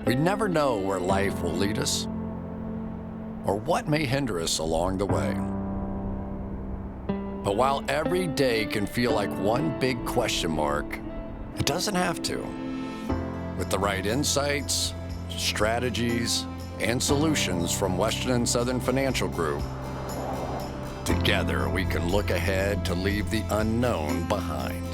We never know where life will lead us or what may hinder us along the way. But while every day can feel like one big question mark, it doesn't have to. With the right insights, strategies, and solutions from Western and Southern Financial Group, together we can look ahead to leave the unknown behind.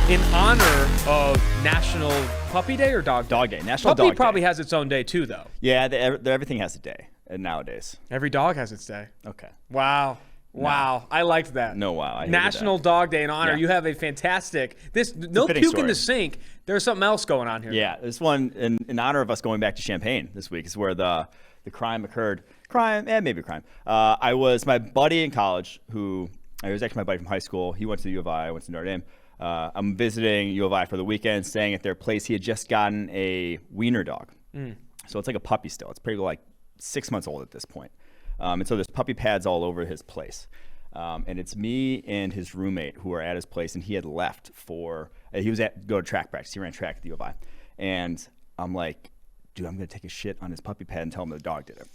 In honor of National Puppy Day or Dog Day? Dog Day. National Puppy Dog probably Day. has its own day too, though. Yeah, everything has a day nowadays. Every dog has its day. Okay. Wow. Wow. I liked that. No, wow. I hated National that. Dog Day in honor. Yeah. You have a fantastic, no fitting puke in the story. sink. There's something else going on here. Yeah, this one, in honor of us going back to Champaign this week, is where the crime occurred. Maybe a crime. I was my buddy in college who, I was actually my buddy from high school. He went to the U of I went to Notre Dame. I'm visiting U of I for the weekend, staying at their place. He had just gotten a wiener dog. So it's like a puppy still. It's pretty like 6 months old at this point. And so there's puppy pads all over his place. And it's me and his roommate who are at his place, and he had left he was at go to track practice. He ran track at the U of I. And I'm like, dude, I'm going to take a shit on his puppy pad and tell him the dog did it.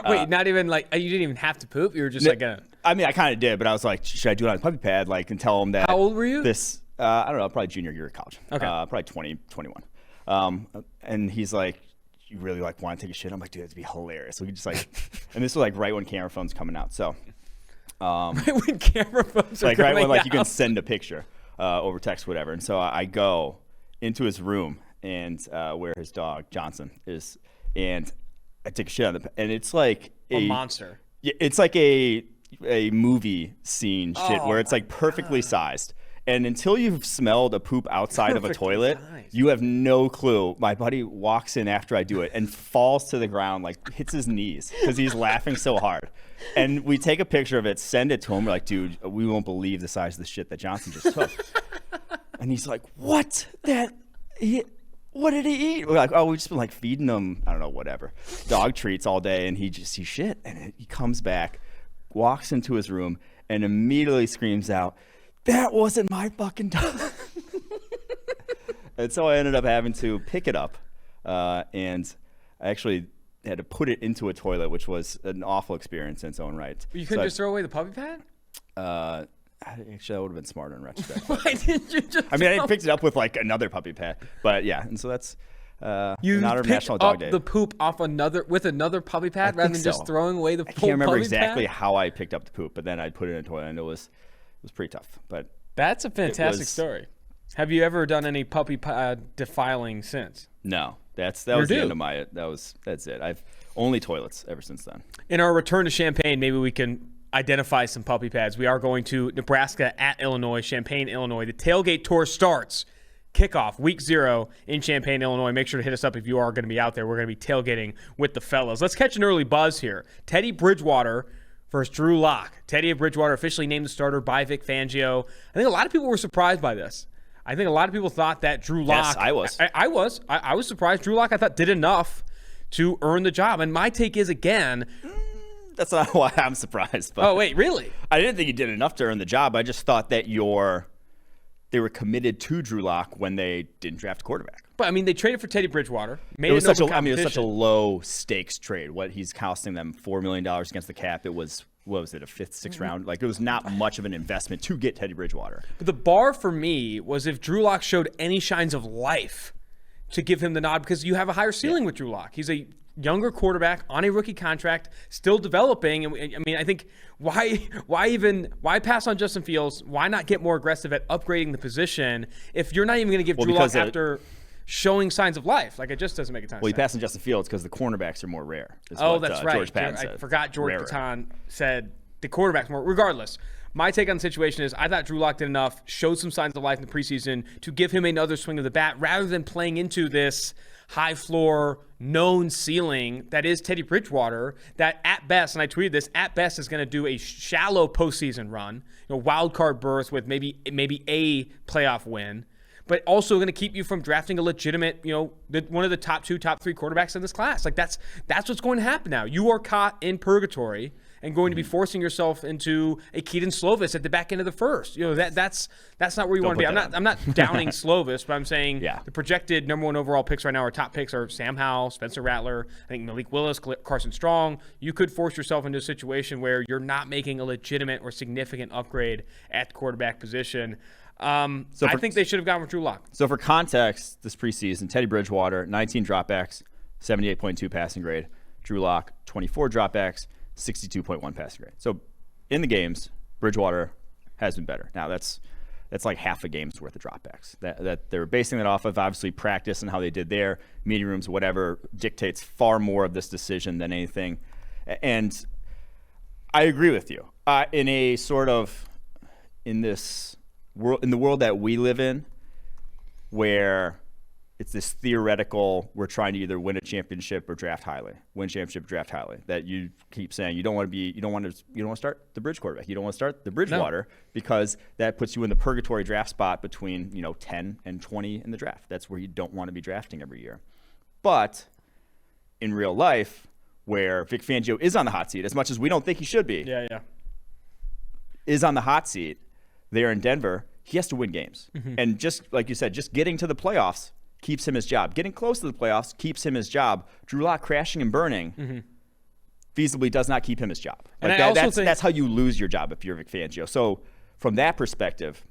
Wait, not even like, you didn't even have to poop? You were just I mean, I kind of did, but I was like, should I do it on his puppy pad? Like, and tell him that. How old were you? I don't know, probably junior year of college. Okay. Probably 20, 21. And he's like, you really like want to take a shit? I'm like, dude, that'd be hilarious. So we just like, and this was like right when camera phones coming out. So, when camera phones are like right when coming like you can out. send a picture over text, whatever. And so I go into his room and where his dog Johnson is, and I take a shit on and it's like a monster. Yeah, it's like a movie scene shit where it's like perfectly sized. And until you've smelled a poop outside of a toilet, you have no clue. My buddy walks in after I do it and falls to the ground, like hits his knees because he's laughing so hard. And we take a picture of it, send it to him. We're like, dude, we won't believe the size of the shit that Johnson just took. And he's like, what? What did he eat? We're like, we've just been like feeding him, I don't know, whatever, dog treats all day. And he shit. And he comes back, walks into his room, and immediately screams out, that wasn't my fucking dog. And so I ended up having to pick it up. And I actually had to put it into a toilet, which was an awful experience in its own right. You couldn't just throw away the puppy pad? Actually, I would have been smarter in retrospect. Why didn't you just I mean, I picked it up with like another puppy pad. But yeah, and so that's you in honor of picked National Dog up Day. the poop off another puppy pad rather than just throwing away the I full can't remember puppy exactly pad? how I picked up the poop, but then I put it in a toilet, and it was pretty tough. But That's a fantastic story. Have you ever done any puppy pad defiling since? no, that was the end of my. That's it. I've only toilets ever since then. In our return to Champaign, maybe we can identify some puppy pads. We are going to Nebraska at Illinois, Champaign, Illinois. The tailgate tour starts. Kickoff, week 0 in Champaign, Illinois. Make sure to hit us up if you are going to be out there. We're going to be tailgating with the fellas. Let's catch an early buzz here. Teddy Bridgewater versus Drew Lock. Teddy of Bridgewater officially named the starter by Vic Fangio. I think a lot of people were surprised by this. I think a lot of people thought that Drew Lock. Yes, I was. I was surprised. Drew Lock, I thought, did enough to earn the job. And my take is, again, That's not why I'm surprised. But oh, wait, really? I didn't think he did enough to earn the job. I just thought that they were committed to Drew Lock when they didn't draft a quarterback. But, I mean, they traded for Teddy Bridgewater. It was such a low stakes trade. What he's costing them $4 million against the cap. It was, what was it, a 5th, 6th round? Like, it was not much of an investment to get Teddy Bridgewater. But the bar for me was if Drew Lock showed any signs of life to give him the nod, because you have a higher ceiling with Drew Lock. He's a younger quarterback on a rookie contract, still developing. And I mean, I think why pass on Justin Fields? Why not get more aggressive at upgrading the position if you're not even going to give Drew Lock after showing signs of life? Like, it just doesn't make a ton of sense. Well, he passed on Justin Fields because the cornerbacks are more rare. That's right. George Patton said. I forgot George Rarer. Patton said the quarterback's more. Regardless, my take on the situation is I thought Drew Lock did enough, showed some signs of life in the preseason to give him another swing of the bat rather than playing into this high floor, known ceiling that is Teddy Bridgewater, that at best, and I tweeted this, at best is going to do a shallow postseason run, wild card berth with maybe a playoff win, but also going to keep you from drafting a legitimate, one of the top 2, top 3 quarterbacks in this class. Like that's what's going to happen now. You are caught in purgatory and going to be forcing yourself into a Keaton Slovis at the back end of the first. That's not where you want to be. I'm not downing Slovis, but I'm saying the projected number 1 overall picks right now, our top picks are Sam Howell, Spencer Rattler, I think Malik Willis, Carson Strong. You could force yourself into a situation where you're not making a legitimate or significant upgrade at the quarterback position. I think they should have gone with Drew Lock. So for context, this preseason, Teddy Bridgewater, 19 dropbacks, 78.2 passing grade. Drew Lock, 24 dropbacks, 62.1 passing grade. So in the games, Bridgewater has been better. Now that's like half a game's worth of dropbacks. That they're basing that off of obviously practice and how they did their meeting rooms, whatever dictates far more of this decision than anything. And I agree with you. In the world that we live in, where it's this theoretical, we're trying to either win a championship or draft highly, that you keep saying you don't want to start the bridge quarterback. You don't want to start the Bridgewater because that puts you in the purgatory draft spot between 10 and 20 in the draft. That's where you don't want to be drafting every year. But in real life, where Vic Fangio is on the hot seat, as much as we don't think he should be, is on the hot seat there in Denver, he has to win games. And just like you said, just getting to the playoffs keeps him his job. Getting close to the playoffs keeps him his job. Drew Lock crashing and burning feasibly does not keep him his job. That's how you lose your job if you're Vic Fangio. So from that perspective,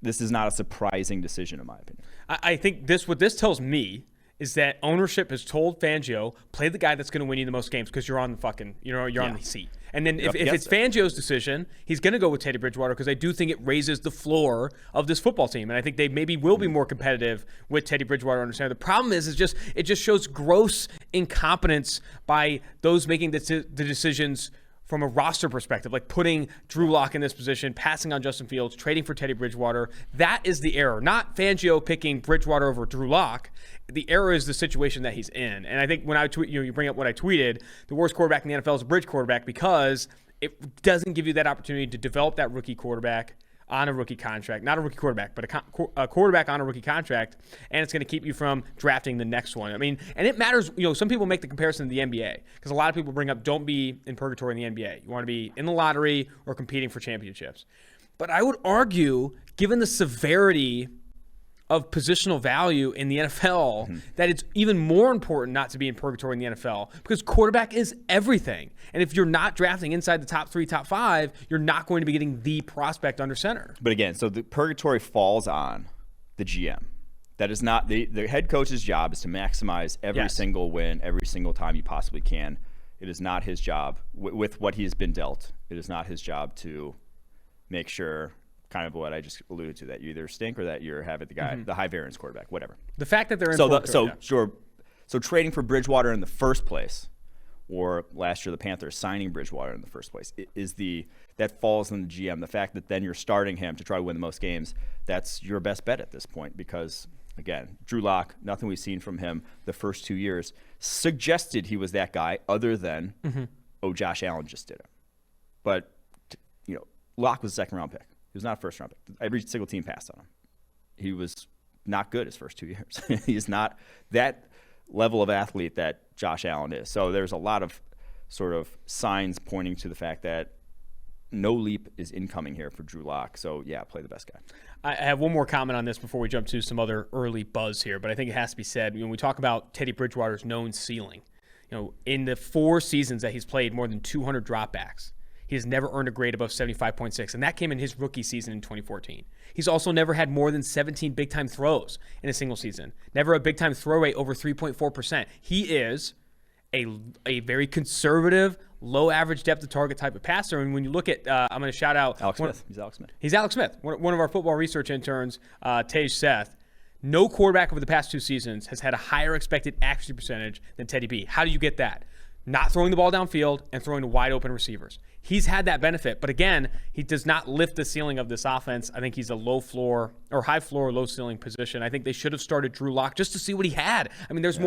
this is not a surprising decision in my opinion. I think what this tells me is that ownership has told Fangio, play the guy that's going to win you the most games because you're on the fucking, you're on the seat. And then if it's Fangio's decision, he's going to go with Teddy Bridgewater because I do think it raises the floor of this football team. And I think they maybe will be more competitive with Teddy Bridgewater. Understand the problem is it just shows gross incompetence by those making the decisions from a roster perspective, like putting Drew Lock in this position, passing on Justin Fields, trading for Teddy Bridgewater. That is the error, not Fangio picking Bridgewater over Drew Lock. The error is the situation that he's in. And I think when I tweet, you bring up what I tweeted, the worst quarterback in the NFL is a bridge quarterback because it doesn't give you that opportunity to develop that rookie quarterback on a rookie contract, not a rookie quarterback, but a quarterback on a rookie contract, and it's going to keep you from drafting the next one. I mean, and it matters, some people make the comparison to the NBA because a lot of people bring up don't be in purgatory in the NBA. You want to be in the lottery or competing for championships. But I would argue, given the severity of positional value in the NFL, that it's even more important not to be in purgatory in the NFL because quarterback is everything. And if you're not drafting inside the top 3, top 5, you're not going to be getting the prospect under center. But again, so the purgatory falls on the GM. That is not the head coach's job is to maximize every single win, every single time you possibly can. It is not his job with what he's been dealt. It is not his job to make sure, kind of what I just alluded to, that you either stink or that you're having the guy, the high variance quarterback, whatever. The fact that they're in so trading for Bridgewater in the first place, or last year the Panthers signing Bridgewater in the first place, that falls on the GM. The fact that then you're starting him to try to win the most games, that's your best bet at this point because, again, Drew Lock, nothing we've seen from him the first 2 years suggested he was that guy other than, Josh Allen just did it. But, Lock was a second-round pick. He was not a first-round pick. Every single team passed on him. He was not good his first 2 years. He's not that level of athlete that Josh Allen is. So there's a lot of sort of signs pointing to the fact that no leap is incoming here for Drew Lock. So, play the best guy. I have one more comment on this before we jump to some other early buzz here, but I think it has to be said. When we talk about Teddy Bridgewater's known ceiling, in the 4 seasons that he's played more than 200 dropbacks, he has never earned a grade above 75.6, and that came in his rookie season in 2014. He's also never had more than 17 big-time throws in a single season. Never a big-time throw rate over 3.4%. He is a very conservative, low average depth of target type of passer. And when you look at, I'm going to shout out Alex Smith. He's Alex Smith. He's Alex Smith, one of our football research interns, Tej Seth. No quarterback over the past 2 seasons has had a higher expected accuracy percentage than Teddy B. How do you get that? Not throwing the ball downfield and throwing to wide open receivers. He's had that benefit, but again, he does not lift the ceiling of this offense. I think he's a low floor or high floor, low ceiling position. I think they should have started Drew Lock just to see what he had. I mean, there's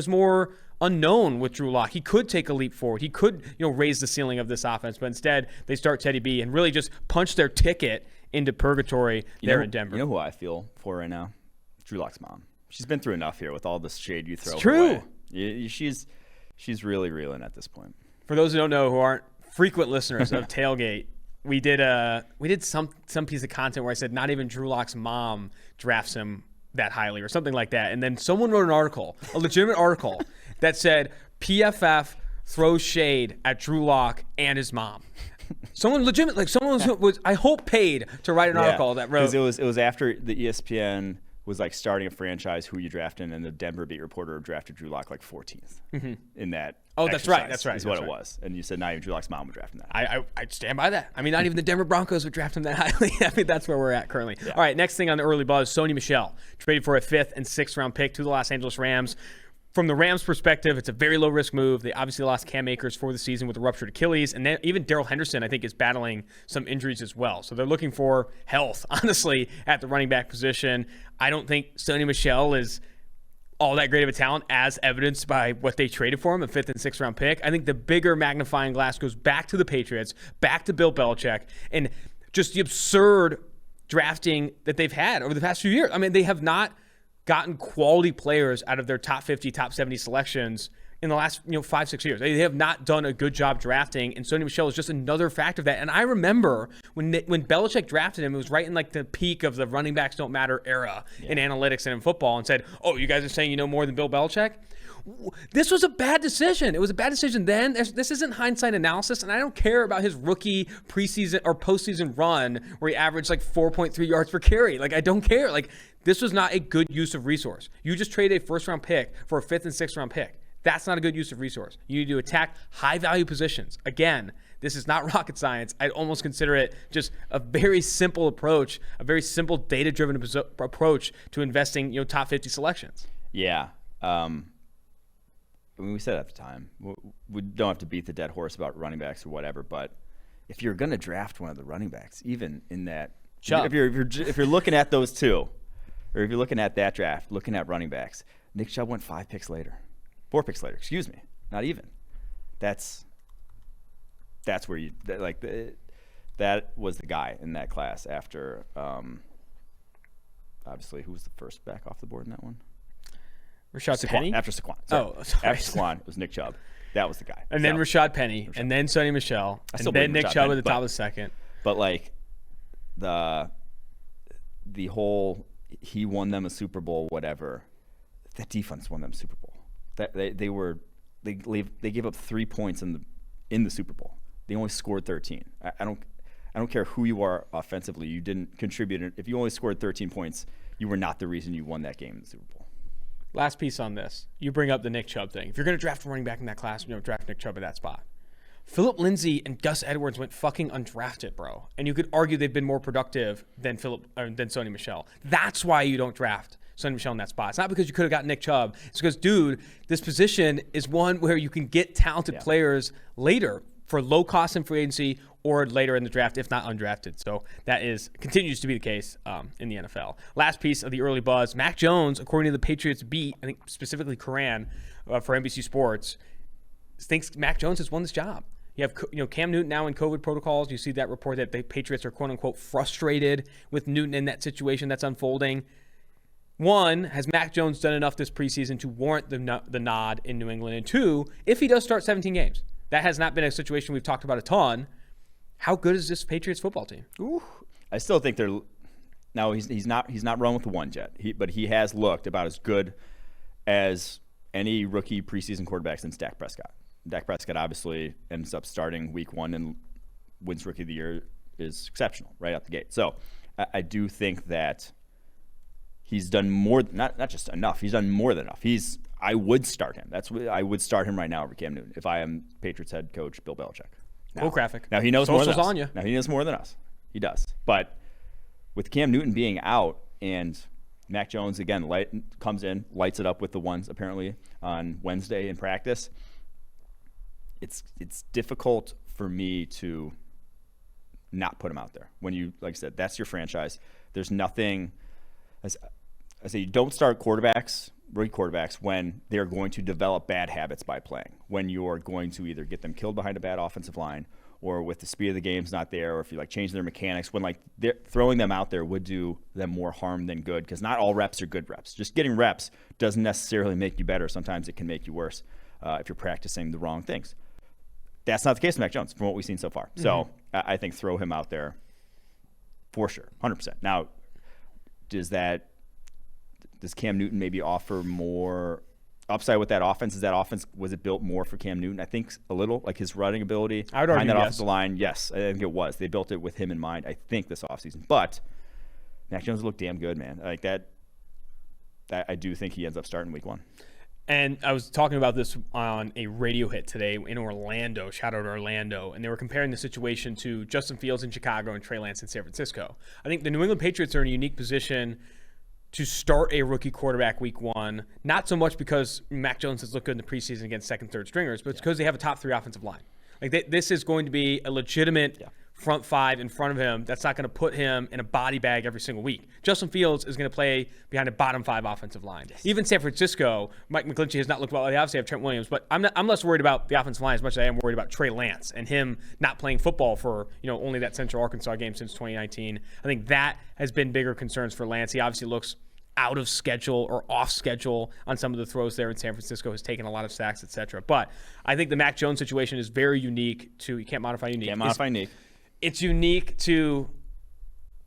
more unknown with Drew Lock. He could take a leap forward. He could, raise the ceiling of this offense, but instead they start Teddy B and really just punch their ticket into purgatory there in Denver. You know who I feel for right now? Drew Lock's mom. She's been through enough here with all the shade you throw. It's true. Away. She's really reeling at this point. For those who don't know, who aren't frequent listeners of Tailgate, we did some piece of content where I said not even Drew Lock's mom drafts him that highly or something like that. And then someone wrote an article, a legitimate article, that said PFF throws shade at Drew Lock and his mom. Someone legitimate, someone was I hope paid to write an article that wrote. Because it was after the ESPN was starting a franchise, who you drafting, and the Denver beat reporter drafted Drew Lock 14th in that. Oh, that's right. Is what it was. And you said not even Drew Lock's mom would draft him that. I'd stand by that. I mean, not even the Denver Broncos would draft him that highly. I mean, that's where we're at currently. Yeah. All right, next thing on the early buzz, Sony Michel traded for a 5th and 6th round pick to the Los Angeles Rams. From the Rams' perspective, it's a very low-risk move. They obviously lost Cam Akers for the season with a ruptured Achilles, and then even Darrell Henderson, I think, is battling some injuries as well. So they're looking for health, honestly, at the running back position. I don't think Sony Michel is all that great of a talent, as evidenced by what they traded for him, a 5th and 6th round pick. I think the bigger magnifying glass goes back to the Patriots, back to Bill Belichick, and just the absurd drafting that they've had over the past few years. I mean, they have not gotten quality players out of their top 50, top 70 selections in the last 5-6 years. They have not done a good job drafting, and Sony Michel is just another factor of that. And I remember when Belichick drafted him, it was right in the peak of the running backs don't matter era in analytics and in football, and said, "Oh, you guys are saying you know more than Bill Belichick?" This was a bad decision. It was a bad decision then. This isn't hindsight analysis, and I don't care about his rookie preseason or postseason run where he averaged 4.3 yards per carry. I don't care. This was not a good use of resource. You just traded a 1st-round pick for a 5th and 6th-round pick. That's not a good use of resource. You need to attack high-value positions. Again, this is not rocket science. I'd almost consider it just a very simple approach, a very simple data-driven approach to investing, top 50 selections. Yeah. I mean, we said at the time, we don't have to beat the dead horse about running backs or whatever, but if you're going to draft one of the running backs, even in that, if you're looking at those two, or if you're looking at that draft, looking at running backs, Nick Chubb went 4 picks later, excuse me, not even. That's where that was the guy in that class after, obviously, who was the first back off the board in that one? Rashad Penny? After Saquon. Sorry. After Saquon, it was Nick Chubb. That was the guy. And then Rashad Penny, and then Sony Michel, and then Nick Chubb at the top of the second. But the whole he won them a Super Bowl, whatever. That defense won them a Super Bowl. That they gave up 3 points in the Super Bowl. They only scored 13. I don't care who you are offensively. You didn't contribute. If you only scored 13 points, you were not the reason you won that game in the Super Bowl. Last piece on this. You bring up the Nick Chubb thing. If you're going to draft a running back in that class, draft Nick Chubb at that spot. Phillip Lindsay and Gus Edwards went fucking undrafted, bro. And you could argue they've been more productive than Sony Michel. That's why you don't draft Sony Michel in that spot. It's not because you could have gotten Nick Chubb. It's because, dude, this position is one where you can get talented players later for low cost in free agency or later in the draft, if not undrafted. So that continues to be the case in the NFL. Last piece of the early buzz, Mac Jones, according to the Patriots beat, I think specifically Coran for NBC Sports, thinks Mac Jones has won this job. You have Cam Newton now in COVID protocols. You see that report that the Patriots are quote unquote frustrated with Newton in that situation that's unfolding. One, has Mac Jones done enough this preseason to warrant the nod in New England? And two, if he does start 17 games, that has not been a situation we've talked about a ton. How good is this Patriots football team? Ooh, I still think they're. Now he's not run with the one yet, but he has looked about as good as any rookie preseason quarterback since Dak Prescott. Dak Prescott obviously ends up starting week 1 and wins Rookie of the Year, is exceptional right out the gate. So I do think that he's done more, not just enough. He's done more than enough. I would start him. I would start him right now over Cam Newton if I am Patriots head coach Bill Belichick. Graphic. Now he knows more than us. On you. Now he knows more than us. He does. But with Cam Newton being out and Mac Jones again comes in, lights it up with the ones apparently on Wednesday in practice. It's difficult for me to not put him out there. When you, like I said, that's your franchise. There's nothing. I say you don't start rookie quarterbacks, when they're going to develop bad habits by playing. When you're going to either get them killed behind a bad offensive line, or with the speed of the game's not there, or if you like change their mechanics. When like throwing them out there would do them more harm than good, because not all reps are good reps. Just getting reps doesn't necessarily make you better. Sometimes it can make you worse if you're practicing the wrong things. That's not the case with Mac Jones from what we've seen so far. Mm-hmm. So I think throw him out there for sure, 100%. Now, does Cam Newton maybe offer more upside with that offense? Was it built more for Cam Newton? I think a little, like his running ability behind that offensive line. Yes, I think it was. They built it with him in mind, I think, this offseason. But Mac Jones looked damn good, man. Like that I do think he ends up starting week 1. And I was talking about this on a radio hit today in Orlando. Shout out to Orlando. And they were comparing the situation to Justin Fields in Chicago and Trey Lance in San Francisco. I think the New England Patriots are in a unique position to start a rookie quarterback week 1, not so much because Mac Jones has looked good in the preseason against second, third stringers, but it's because they have a top 3 offensive line. Like this is going to be a legitimate front 5 in front of him. That's not going to put him in a body bag every single week. Justin Fields is going to play behind a bottom 5 offensive line. Yes. Even San Francisco, Mike McGlinchey has not looked well. They obviously have Trent Williams, but I'm less worried about the offensive line as much as I am worried about Trey Lance and him not playing football for only that Central Arkansas game since 2019. I think that has been bigger concerns for Lance. He obviously looks out of schedule or off schedule on some of the throws there in San Francisco, has taken a lot of sacks, etc. But I think the Mac Jones situation is very unique to, you can't modify unique. Can't modify unique. It's unique to,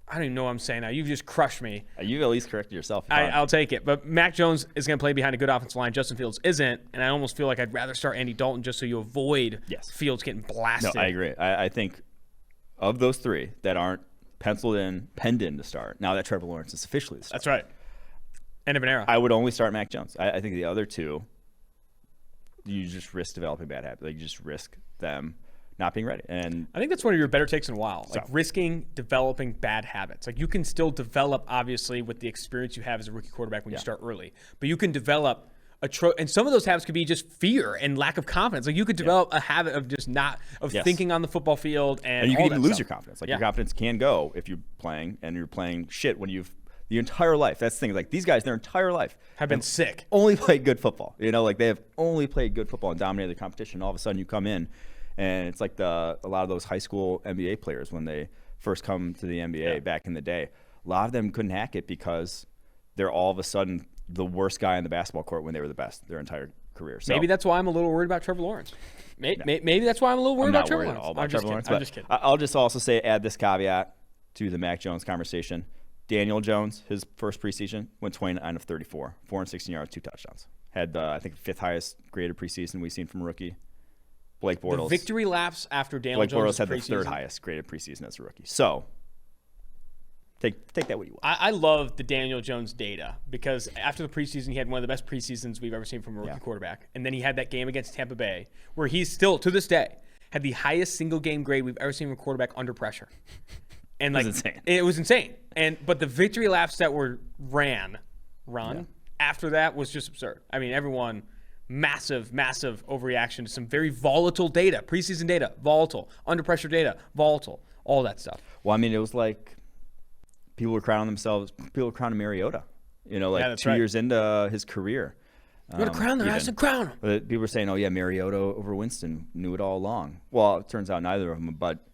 I don't even know what I'm saying now. You've just crushed me. You at least corrected yourself. I'll take it. But Mac Jones is going to play behind a good offensive line. Justin Fields isn't. And I almost feel like I'd rather start Andy Dalton just so you avoid Fields getting blasted. No, I agree. I think of those 3 that aren't penned in to start, now that Trevor Lawrence is officially the starter. That's right. End of an era. I would only start Mac Jones. I think the other 2, you just risk developing bad habits. Like, you just risk them not being ready. And I think that's one of your better takes in a while. Like risking developing bad habits. Like you can still develop, obviously, with the experience you have as a rookie quarterback when you start early. But you can develop and some of those habits could be just fear and lack of confidence. Like you could develop a habit of just thinking on the football field, and you can even lose stuff. Your confidence. Like your confidence can go if you're playing shit when you've the entire life. That's the thing. Like these guys, their entire life have been sick. Only played good football. Like they have only played good football and dominated the competition. All of a sudden, you come in, and it's like a lot of those high school NBA players when they first come to the NBA back in the day. A lot of them couldn't hack it because they're all of a sudden the worst guy on the basketball court when they were the best their entire career. So maybe that's why I'm a little worried about Trevor Lawrence. Maybe that's why I'm a little worried about Trevor Lawrence. I'm just kidding. I'll just also add this caveat to the Mac Jones conversation. Daniel Jones, his first preseason, went 29 of 34, 416 yards, 2 touchdowns. Had, I think, 5th highest graded preseason we've seen from a rookie. Blake Bortles. The victory laps after Daniel Jones' Bortles had the 3rd highest graded preseason as a rookie. So, take that what you want. I love the Daniel Jones data because after the preseason, he had one of the best preseasons we've ever seen from a rookie quarterback. And then he had that game against Tampa Bay where he's still, to this day, had the highest single-game grade we've ever seen from a quarterback under pressure. And it was insane. It was insane. But the victory laps that were run after that was just absurd. I mean, everyone, massive overreaction to some very volatile data, preseason data, volatile, under pressure data, volatile, all that stuff. Well, I mean, it was like people were crowning Mariota, 2 years into his career. You got to crown them. I said crown him. But people were saying, Mariota over Winston, knew it all along. Well, it turns out neither of them, but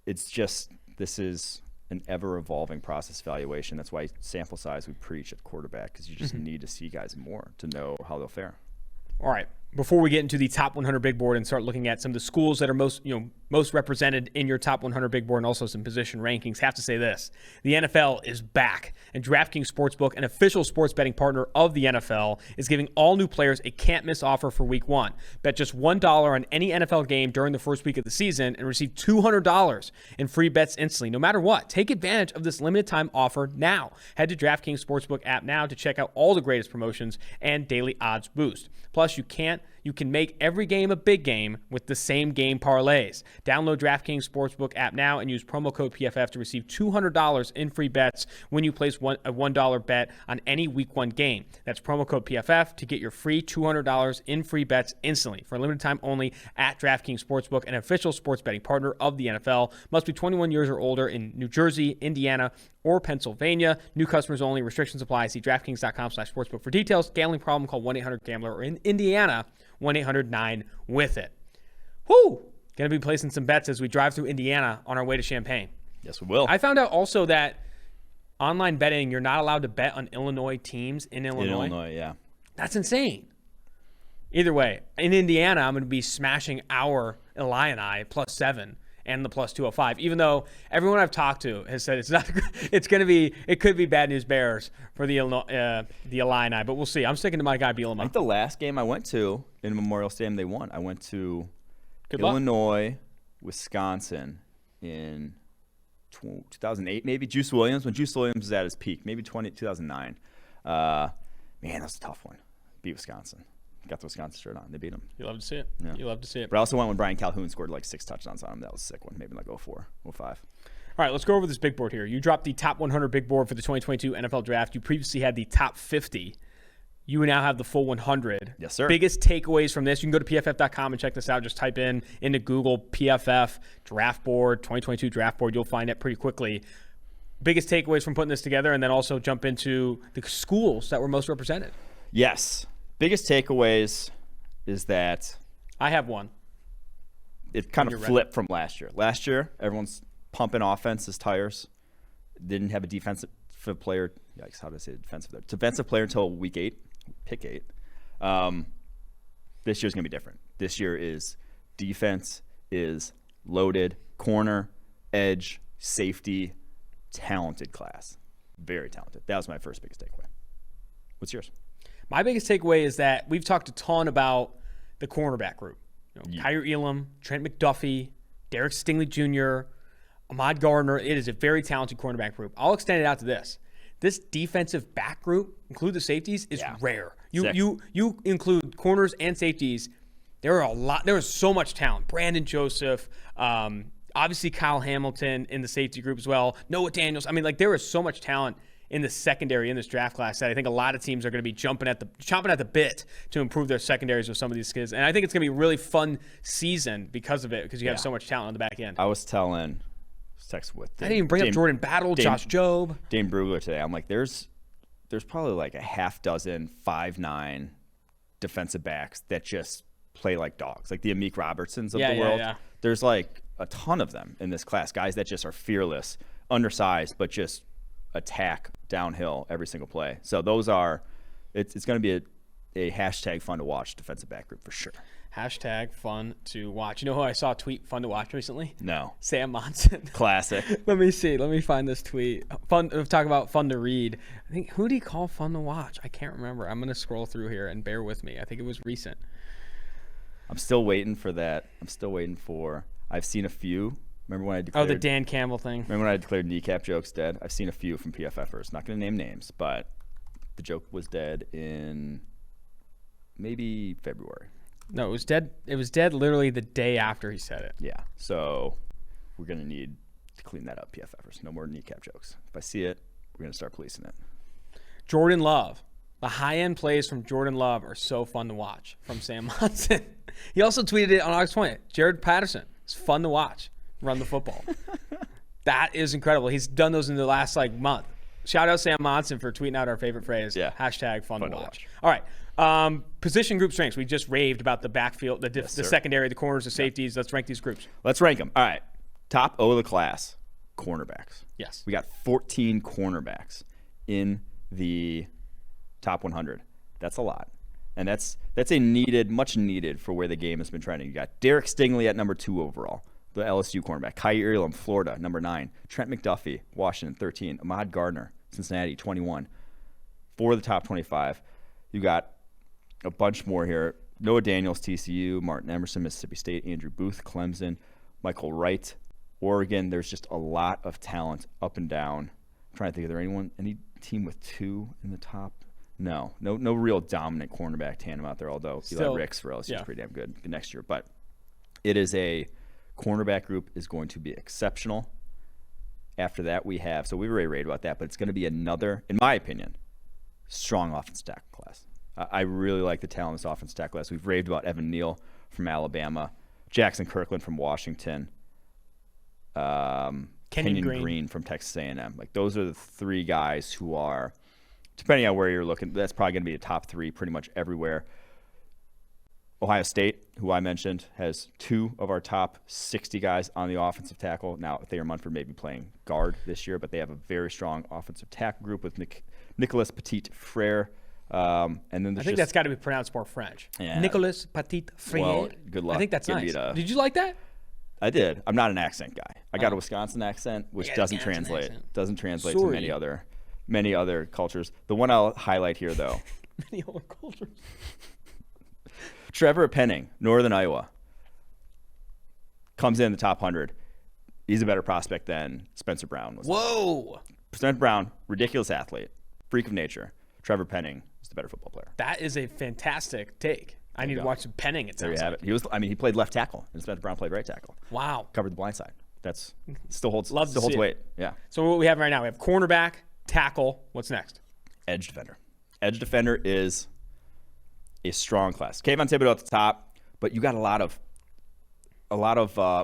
it's just, this is an ever-evolving process evaluation. That's why sample size we preach at quarterback, because you just need to see guys more to know how they'll fare. All right. Before we get into the top 100 big board and start looking at some of the schools that are most represented in your top 100 big board and also some position rankings, have to say this. The NFL is back, and DraftKings Sportsbook, an official sports betting partner of the NFL, is giving all new players a can't-miss offer for Week 1. Bet just $1 on any NFL game during the first week of the season and receive $200 in free bets instantly, no matter what. Take advantage of this limited-time offer now. Head to DraftKings Sportsbook app now to check out all the greatest promotions and daily odds boost. Plus, you You can make every game a big game with the same game parlays. Download DraftKings Sportsbook app now and use promo code PFF to receive $200 in free bets when you place a $1 bet on any Week 1 game. That's promo code PFF to get your free $200 in free bets instantly for a limited time only at DraftKings Sportsbook, an official sports betting partner of the NFL. Must be 21 years or older in New Jersey, Indiana, or Pennsylvania. New customers only. Restrictions apply. See DraftKings.com/sportsbook for details. Gambling problem? Call 1-800-GAMBLER, or in Indiana, 1-800-9-WITH-IT. Whoo! Going to be placing some bets as we drive through Indiana on our way to Champaign. Yes, we will. I found out also that online betting, you're not allowed to bet on Illinois teams in Illinois. In Illinois, yeah. That's insane. Either way, in Indiana, I'm going to be smashing our Illini +7 and the +205, even though everyone I've talked to has said it's not. It could be bad news bears for the Illini, but we'll see. I'm sticking to my guy Bielema. I think the last game I went to in Memorial Stadium, they won. I went to Good luck. Illinois, Wisconsin in 2008, maybe. Juice Williams, when Juice Williams was at his peak, maybe 2009. Man, that was a tough one. Beat Wisconsin. Got the Wisconsin shirt on. They beat them. You love to see it. Yeah. You love to see it. But I also went when Brian Calhoun scored like 6 touchdowns on him. That was a sick one. Maybe like 04, 05. All right, let's go over this big board here. You dropped the top 100 big board for the 2022 NFL Draft. You previously had the top 50. You now have the full 100. Yes, sir. Biggest takeaways from this, you can go to pff.com and check this out. Just type into Google PFF Draft Board, 2022 Draft Board. You'll find it pretty quickly. Biggest takeaways from putting this together, and then also jump into the schools that were most represented. Yes. Biggest takeaways is that I have one. it kind of flipped from last year. Last year, everyone's pumping offense's tires. Didn't have a defensive player. Yikes, how did I say defensive there? Defensive player until week 8, pick 8. This year's going to be different. This year is defense is loaded, corner, edge, safety, talented class. Very talented. That was my first biggest takeaway. What's yours? My biggest takeaway is that we've talked a ton about the cornerback group. Kyrie Elam, Trent McDuffie, Derek Stingley Jr., Ahmad Gardner. It is a very talented cornerback group. I'll extend it out to this. This defensive back group, include the safeties, is rare. You include corners and safeties. There is so much talent. Brandon Joseph, obviously Kyle Hamilton in the safety group as well. Noah Daniels. I mean, there is so much talent in the secondary in this draft class that I think a lot of teams are going to be chomping at the bit to improve their secondaries with some of these kids. And I think it's going to be a really fun season because of it, because you have so much talent on the back end. I was telling text with I didn't even bring up Jordan Battle, Josh Jobe, Dane Brugler today. I'm like, there's probably like a half dozen 5'9" defensive backs that just play like dogs, like the Amik Robertsons of the world. There's like a ton of them in this class, guys that just are fearless, undersized, but just attack downhill every single play. So those are, it's going to be a hashtag fun to watch defensive back group for sure. Hashtag fun to watch. You know who I saw tweet fun to watch recently? No. Sam Monson. Classic. Let me see. Let me find this tweet. Talk about fun to read. I think, who did he call fun to watch? I can't remember. I'm going to scroll through here and bear with me. I think it was recent. I'm still waiting for that. I've seen a few. Remember when I declared? Oh, the Dan Campbell thing. Remember when I declared kneecap jokes dead? I've seen a few from PFFers. Not going to name names, but the joke was dead in maybe February. No, it was dead. It was dead literally the day after he said it. Yeah. So we're going to need to clean that up, PFFers. No more kneecap jokes. If I see it, we're going to start policing it. Jordan Love. The high-end plays from Jordan Love are so fun to watch from Sam Monson. He also tweeted it on August 20th. Jared Patterson. It's fun to watch. Run the football. That is incredible. He's done those in the last month. Shout out Sam Monson for tweeting out our favorite phrase. Yeah. Hashtag fun to watch. All right. Position group strengths. We just raved about the backfield, the secondary, the corners, the safeties. Let's rank these groups. Let's rank them. All right. Top O of the class, cornerbacks. Yes. We got 14 cornerbacks in the top 100. That's a lot. And that's much needed for where the game has been trending. You got Derek Stingley at number 2 overall, the LSU cornerback. Kyrie Elam, Florida, number 9. Trent McDuffie, Washington, 13. Ahmad Gardner, Cincinnati, 21. For the top 25. You got a bunch more here. Noah Daniels, TCU. Martin Emerson, Mississippi State. Andrew Booth, Clemson. Michael Wright, Oregon. There's just a lot of talent up and down. I'm trying to think, is there any team with 2 in the top? No real dominant cornerback tandem out there, although Eli Ricks for LSU is pretty damn good next year. But it is a cornerback group is going to be exceptional. After that, we already raved about that, but it's going to be another, in my opinion, strong offensive tackle class. I really like the talent in this offensive tackle class. We've raved about Evan Neal from Alabama, Jackson Kirkland from Washington, Kenyon Green from Texas A&M. Like, those are the three guys who are, depending on where you're looking, that's probably going to be a top three pretty much everywhere. Ohio State, who I mentioned, has 2 of our top 60 guys on the offensive tackle. Now, Thayer Munford may be playing guard this year, but they have a very strong offensive tackle group with Nicolas Petit-Frere. And then I think that's got to be pronounced more French. Yeah. Nicolas Petit-Frere. Well, good luck. I think that's nice. Did you like that? I did. I'm not an accent guy. I got a Wisconsin accent, which doesn't translate. Doesn't translate to many other cultures. The one I'll highlight here, though. Many other cultures. Trevor Penning, Northern Iowa, comes in the top 100. He's a better prospect than Spencer Brown was. Whoa. Spencer Brown, ridiculous athlete, freak of nature. Trevor Penning is the better football player. That is a fantastic take. I need to watch some Penning. There you have it. He played left tackle, and Spencer Brown played right tackle. Wow. Covered the blind side. That's still holds weight. Yeah. So what we have right now, we have cornerback, tackle. What's next? Edge defender. Edge defender is a strong class. Kayvon Thibodeau at the top, but you got a lot of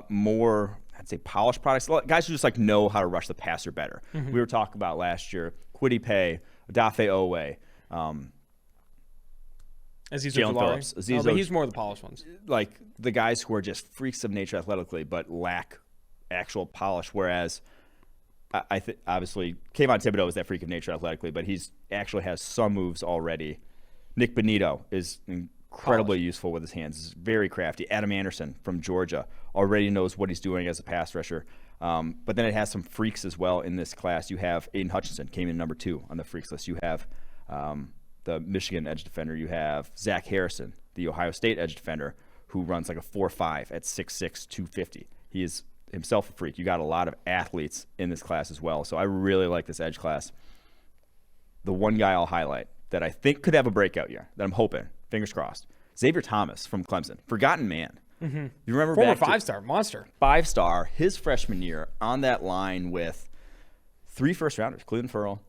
more, I'd say, polished products. Guys who just like know how to rush the passer better. We were talking about last year, Kwity Paye, Odafe Owe, Jalen Phillips. But he's more of the polished ones. Like the guys who are just freaks of nature athletically, but lack actual polish. Whereas I think obviously Kayvon Thibodeau is that freak of nature athletically, but he's actually has some moves already. Nick Benito is incredibly useful with his hands. He's very crafty. Adam Anderson from Georgia already knows what he's doing as a pass rusher. But then it has some freaks as well in this class. You have Aiden Hutchinson, came in number 2 on the freaks list. You have the Michigan edge defender. You have Zach Harrison, the Ohio State edge defender, who runs like a 4.5 at 6'6", 250. He is himself a freak. You got a lot of athletes in this class as well. So I really like this edge class. The one guy I'll highlight that I think could have a breakout year, that I'm hoping, fingers crossed, Xavier Thomas from Clemson. Forgotten man. You remember former back 5-star monster. 5-star, his freshman year on that line with 3 first-rounders, Cleveland Ferrell,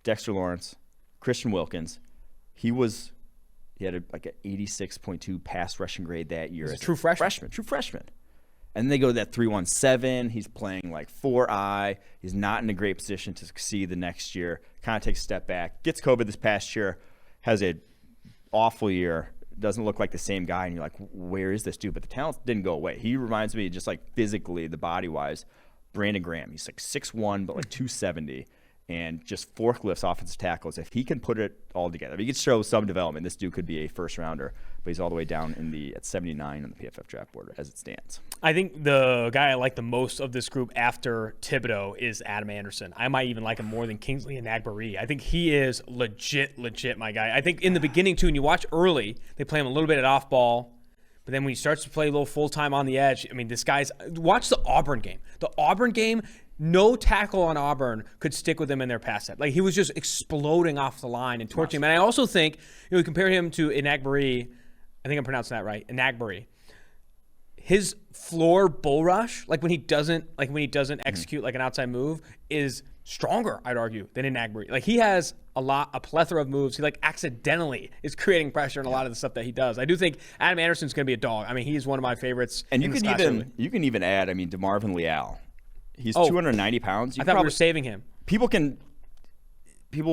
Dexter Lawrence, Christian Wilkins. He had an 86.2 pass rushing grade that year. He's a true freshman. True freshman. And then they go to that 3-1-7. He's playing like 4-eye. He's not in a great position to succeed the next year. Kind of takes a step back. Gets COVID this past year. Has an awful year. Doesn't look like the same guy. And you're like, where is this dude? But the talent didn't go away. He reminds me just like physically, the body-wise, Brandon Graham. He's like 6'1", but like 270. And just forklifts offensive tackles. If he can put it all together, if he could show some development, this dude could be a first-rounder. But he's all the way down at 79 on the PFF draft board as it stands. I think the guy I like the most of this group after Thibodeau is Adam Anderson. I might even like him more than Kingsley and Agbari. I think he is legit, my guy. I think in the beginning, too, and you watch early, they play him a little bit at off-ball. But then when he starts to play a little full-time on the edge, I mean, this guy's – watch the Auburn game. The Auburn game – no tackle on Auburn could stick with him in their pass set. Like, he was just exploding off the line and torching him. And I also think, compare him to Inagbari. I think I'm pronouncing that right. Inagbari. His floor bull rush, when he doesn't execute like an outside move, is stronger, I'd argue, than Inagbari. Like, he has a plethora of moves. He accidentally is creating pressure in a lot of the stuff that he does. I do think Adam Anderson's going to be a dog. I mean, he's one of my favorites. And you can even add, DeMarvin Leal. He's 290 pounds. I thought we were saving him. People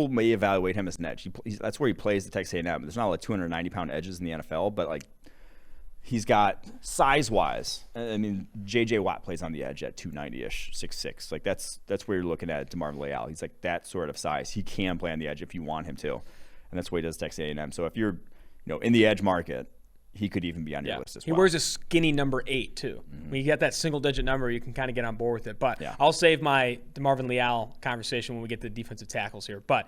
may evaluate him as an edge. That's where he plays the Texas A&M. There's not a lot of 290-pound edges in the NFL, but he's got size-wise. J.J. Watt plays on the edge at 290-ish, 6'6". That's where you're looking at DeMarvin Leal. He's that sort of size. He can play on the edge if you want him to, and that's what he does at Texas A&M. So if you're, in the edge market, he could even be on your list as well. He wears a skinny number 8, too. When you get that single-digit number, you can kind of get on board with it. But I'll save my DeMarvin Leal conversation when we get to the defensive tackles here. But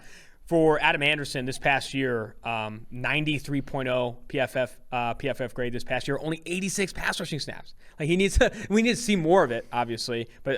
For Adam Anderson this past year, 93.0 PFF grade this past year, only 86 pass rushing snaps. Like we need to see more of it, obviously. But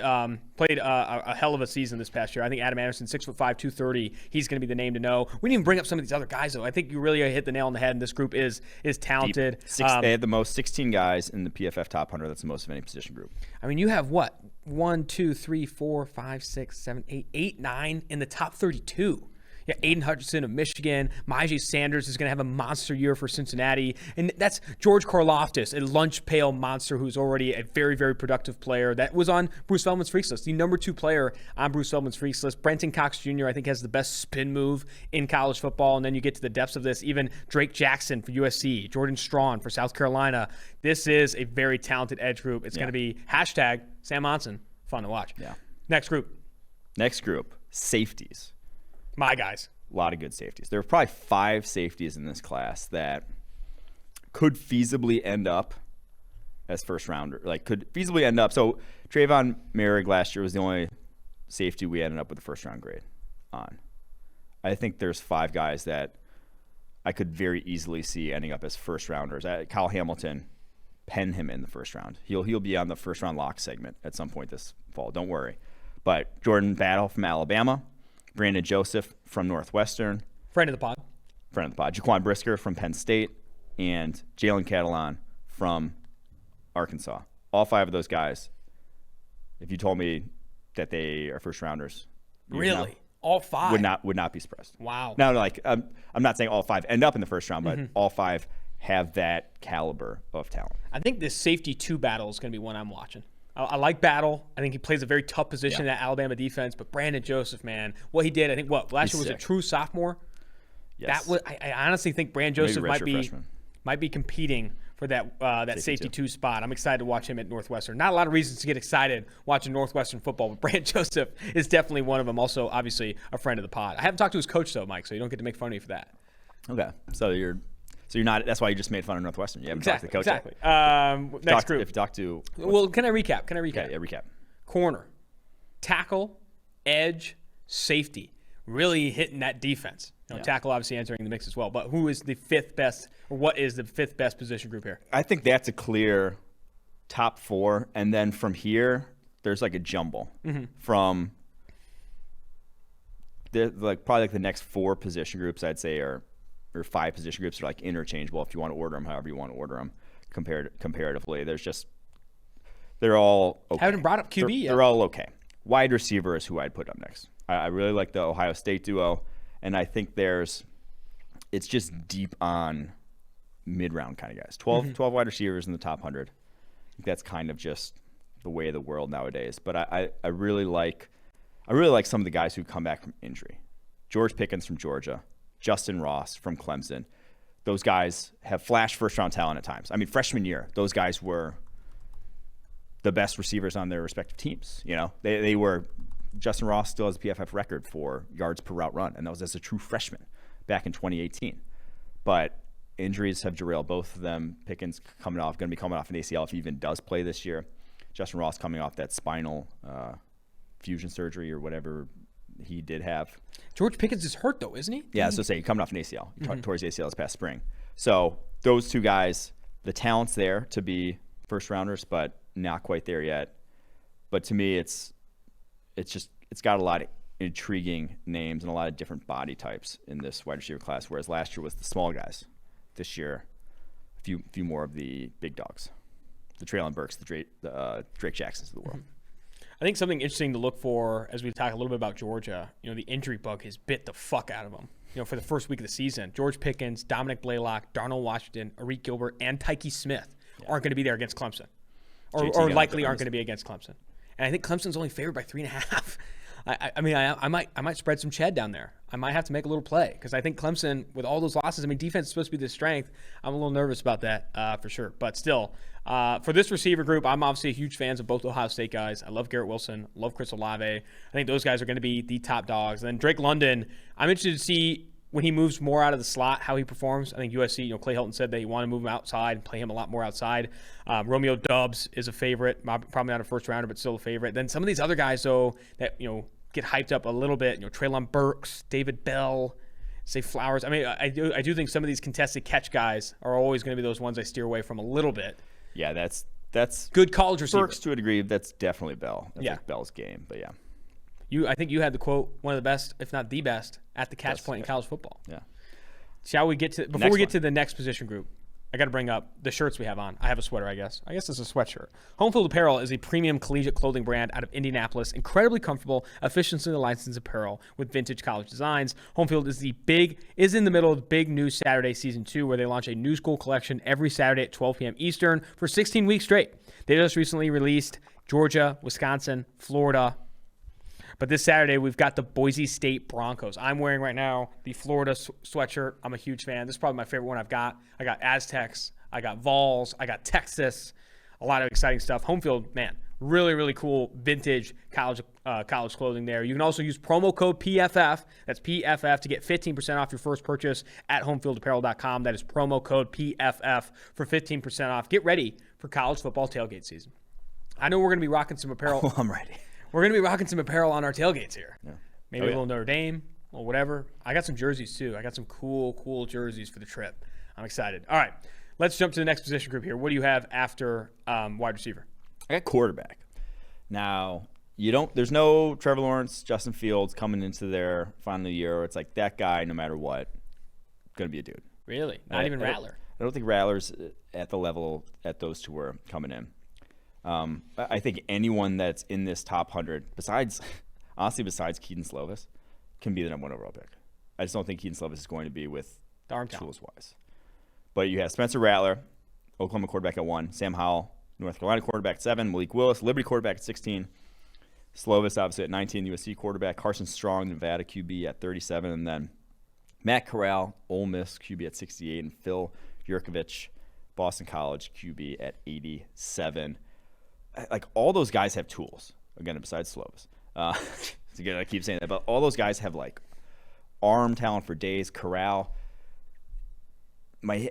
played a hell of a season this past year. I think Adam Anderson, 6'5", 230. He's going to be the name to know. We didn't even bring up some of these other guys though. I think you really hit the nail on the head. And this group is talented. They had the most 16 guys in the PFF top 100. That's the most of any position group. I mean, you have what 1, 2, 3, 4, 5, 6, 7, 8, 9 in the top 32. Yeah, Aiden Hutchinson of Michigan. Myjai Sanders is going to have a monster year for Cincinnati. And that's George Karlaftis, a lunch pail monster who's already a very, very productive player. That was on Bruce Feldman's Freaks list, the number 2 player on Bruce Feldman's Freaks list. Brenton Cox Jr., I think, has the best spin move in college football. And then you get to the depths of this. Even Drake Jackson for USC, Jordan Strawn for South Carolina. This is a very talented edge group. It's going to be hashtag Sam Monson. Fun to watch. Yeah. Next group, safeties. My guys. A lot of good safeties. There are probably 5 safeties in this class that could feasibly end up as first rounder. So Trayvon Merrick last year was the only safety we ended up with a first round grade on. I think there's 5 guys that I could very easily see ending up as first rounders. Kyle Hamilton, pen him in the first round. He'll be on the first round lock segment at some point this fall. Don't worry. But Jordan Battle from Alabama. Brandon Joseph from Northwestern. Friend of the pod. Jaquan Brisker from Penn State. And Jalen Catalon from Arkansas. All 5 of those guys, if you told me that they are first rounders. Really? All 5? Would not be surprised. Wow. Now, I'm not saying all 5 end up in the first round, but all 5 have that caliber of talent. I think this safety 2 battle is going to be one I'm watching. I like Battle. I think he plays a very tough position in that Alabama defense. But Brandon Joseph, man, what he did, I think last year was a true sophomore. Yes. I honestly think Brandon Joseph might be competing for that safety 2 spot. I'm excited to watch him at Northwestern. Not a lot of reasons to get excited watching Northwestern football, but Brandon Joseph is definitely one of them. Also, obviously, a friend of the pod. I haven't talked to his coach though, Mike, so you don't get to make fun of me for that. Okay, so you're not. That's why you just made fun of Northwestern. You haven't talked to the coach. Exactly. Yet. Next group. If you talk to. Well, can I recap? Okay, yeah, recap. Corner, tackle, edge, safety. Really hitting that defense. Tackle obviously entering the mix as well. But who is the 5th best, or what is the 5th best position group here? I think that's a clear top 4, and then from here there's like a jumble from. Probably the next 4 position groups I'd say are. Or 5 position groups are like interchangeable if you want to order them however you want to order them comparatively. They're all okay. Haven't brought up QB yet. They're all okay. Wide receiver is who I'd put up next. I really like the Ohio State duo, and I think it's just deep on mid-round kind of guys. 12 wide receivers in the top 100. I think that's kind of just the way of the world nowadays. But I really like some of the guys who come back from injury. George Pickens from Georgia. Justin Ross from Clemson. Those guys have flashed first-round talent at times. I mean, freshman year, those guys were the best receivers on their respective teams. They were. Justin Ross still has a PFF record for yards per route run, and that was as a true freshman back in 2018. But injuries have derailed both of them. Pickens going to be coming off an ACL if he even does play this year. Justin Ross coming off that spinal fusion surgery or whatever he did have. George Pickens is hurt though, isn't he? Yeah, so coming off an ACL. He tore his ACL this past spring. So those 2 guys, the talent's there to be first rounders, but not quite there yet. But to me, it's got a lot of intriguing names and a lot of different body types in this wide receiver class. Whereas last year was the small guys. This year, a few more of the big dogs, the Traylon Burks, the Drake Jacksons of the world. I think something interesting to look for as we talk a little bit about Georgia, the injury bug has bit the fuck out of them. For the first week of the season, George Pickens, Dominic Blaylock, Darnell Washington, Arik Gilbert, and Tyke Smith aren't going to be there against Clemson, or likely aren't going to be against Clemson. And I think Clemson's only favored by 3.5. I might spread some Chad down there. I might have to make a little play because I think Clemson, with all those losses, defense is supposed to be the strength. I'm a little nervous about that for sure. But still, for this receiver group, I'm obviously a huge fan of both Ohio State guys. I love Garrett Wilson, love Chris Olave. I think those guys are going to be the top dogs. And then Drake London, I'm interested to see when he moves more out of the slot, how he performs. I think USC, Clay Helton said that he wanted to move him outside and play him a lot more outside. Romeo Doubs is a favorite, probably not a first rounder, but still a favorite. Then some of these other guys, though, that, get hyped up a little bit. Treylon Burks, David Bell, Zay Flowers. I mean, I do think some of these contested catch guys are always going to be those ones I steer away from a little bit. Yeah, that's good college receiver. Burks to a degree. That's definitely Bell. That's like Bell's game. But yeah, I think you had the quote, one of the best, if not the best, at the catch point in college football. Yeah. Shall we get to before we get to the next position group? I got to bring up the shirts we have on. I have a sweater, I guess. I guess it's a sweatshirt. Home Field Apparel is a premium collegiate clothing brand out of Indianapolis. Incredibly comfortable, efficiently licensed apparel with vintage college designs. Home Field is in the middle of the big new Saturday season 2, where they launch a new school collection every Saturday at 12 p.m. Eastern for 16 weeks straight. They just recently released Georgia, Wisconsin, Florida. But this Saturday, we've got the Boise State Broncos. I'm wearing right now the Florida sweatshirt. I'm a huge fan. This is probably my favorite one I've got. I got Aztecs. I got Vols. I got Texas. A lot of exciting stuff. Home Field, man, really, really cool vintage college clothing there. You can also use promo code PFF. That's PFF to get 15% off your first purchase at homefieldapparel.com. That is promo code PFF for 15% off. Get ready for college football tailgate season. I know we're going to be rocking some apparel. Oh, I'm ready. We're going to be rocking some apparel on our tailgates here. Yeah. Maybe a little Notre Dame or whatever. I got some jerseys, too. I got some cool jerseys for the trip. I'm excited. All right, let's jump to the next position group here. What do you have after wide receiver? I got quarterback. Now, there's no Trevor Lawrence, Justin Fields coming into their final year. It's like that guy, no matter what, going to be a dude. Really? Not even Rattler? I don't think Rattler's at the level that those two were coming in. I think anyone that's in this top 100, besides Keaton Slovis, can be the number 1 overall pick. I just don't think Keaton Slovis is going to be with the arm talent tools-wise. But you have Spencer Rattler, Oklahoma quarterback at 1, Sam Howell, North Carolina quarterback at 7, Malik Willis, Liberty quarterback at 16, Slovis obviously at 19, USC quarterback, Carson Strong, Nevada QB at 37, and then Matt Corral, Ole Miss QB at 68, and Phil Yurkovich, Boston College QB at 87. Like, all those guys have tools, again, besides Slovis. Again, I keep saying that, but all those guys have, like, arm talent for days. Corral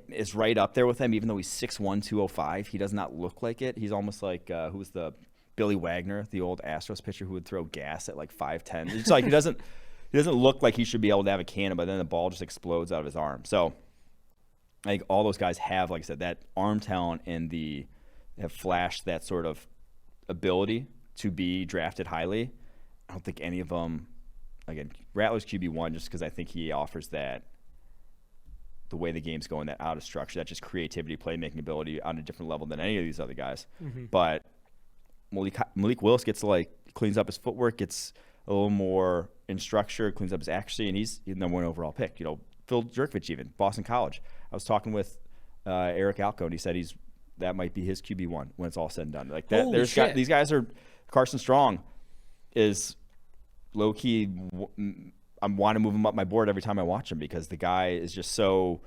is right up there with them, even though he's 6'1", 205. He does not look like it. He's almost like, who's the Billy Wagner, the old Astros pitcher who would throw gas at, like, 5'10". It's like he doesn't look like he should be able to have a cannon, but then the ball just explodes out of his arm. So, I think all those guys have, like I said, that arm talent and have flashed that sort of ability to be drafted highly. I don't think any of them, again, Rattler's QB1 just because I think he offers that, the way the game's going, that out of structure, that just creativity, playmaking ability on a different level than any of these other guys. Mm-hmm. But Malik Willis cleans up his footwork, gets a little more in structure, cleans up his accuracy, and he's the number 1 overall pick. Phil Jerkovich even, Boston College. I was talking with Eric Alco, and he said that might be his QB1 when it's all said and done. Like that, these guys are. Carson Strong is low key. I want to move him up my board every time I watch him because the guy is just so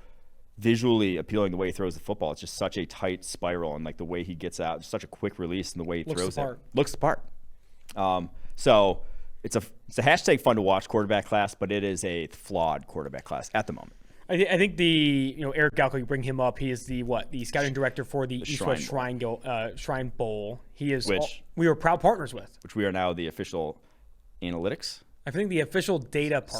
visually appealing. The way he throws the football, it's just such a tight spiral, and like the way he gets out, such a quick release, and the way he throws it looks the part. So it's a hashtag fun to watch quarterback class, but it is a flawed quarterback class at the moment. I think Eric Galco, you bring him up. He is the scouting director for the East West Shrine Bowl. He is we were proud partners with, which we are now the official analytics. I think the official data partner,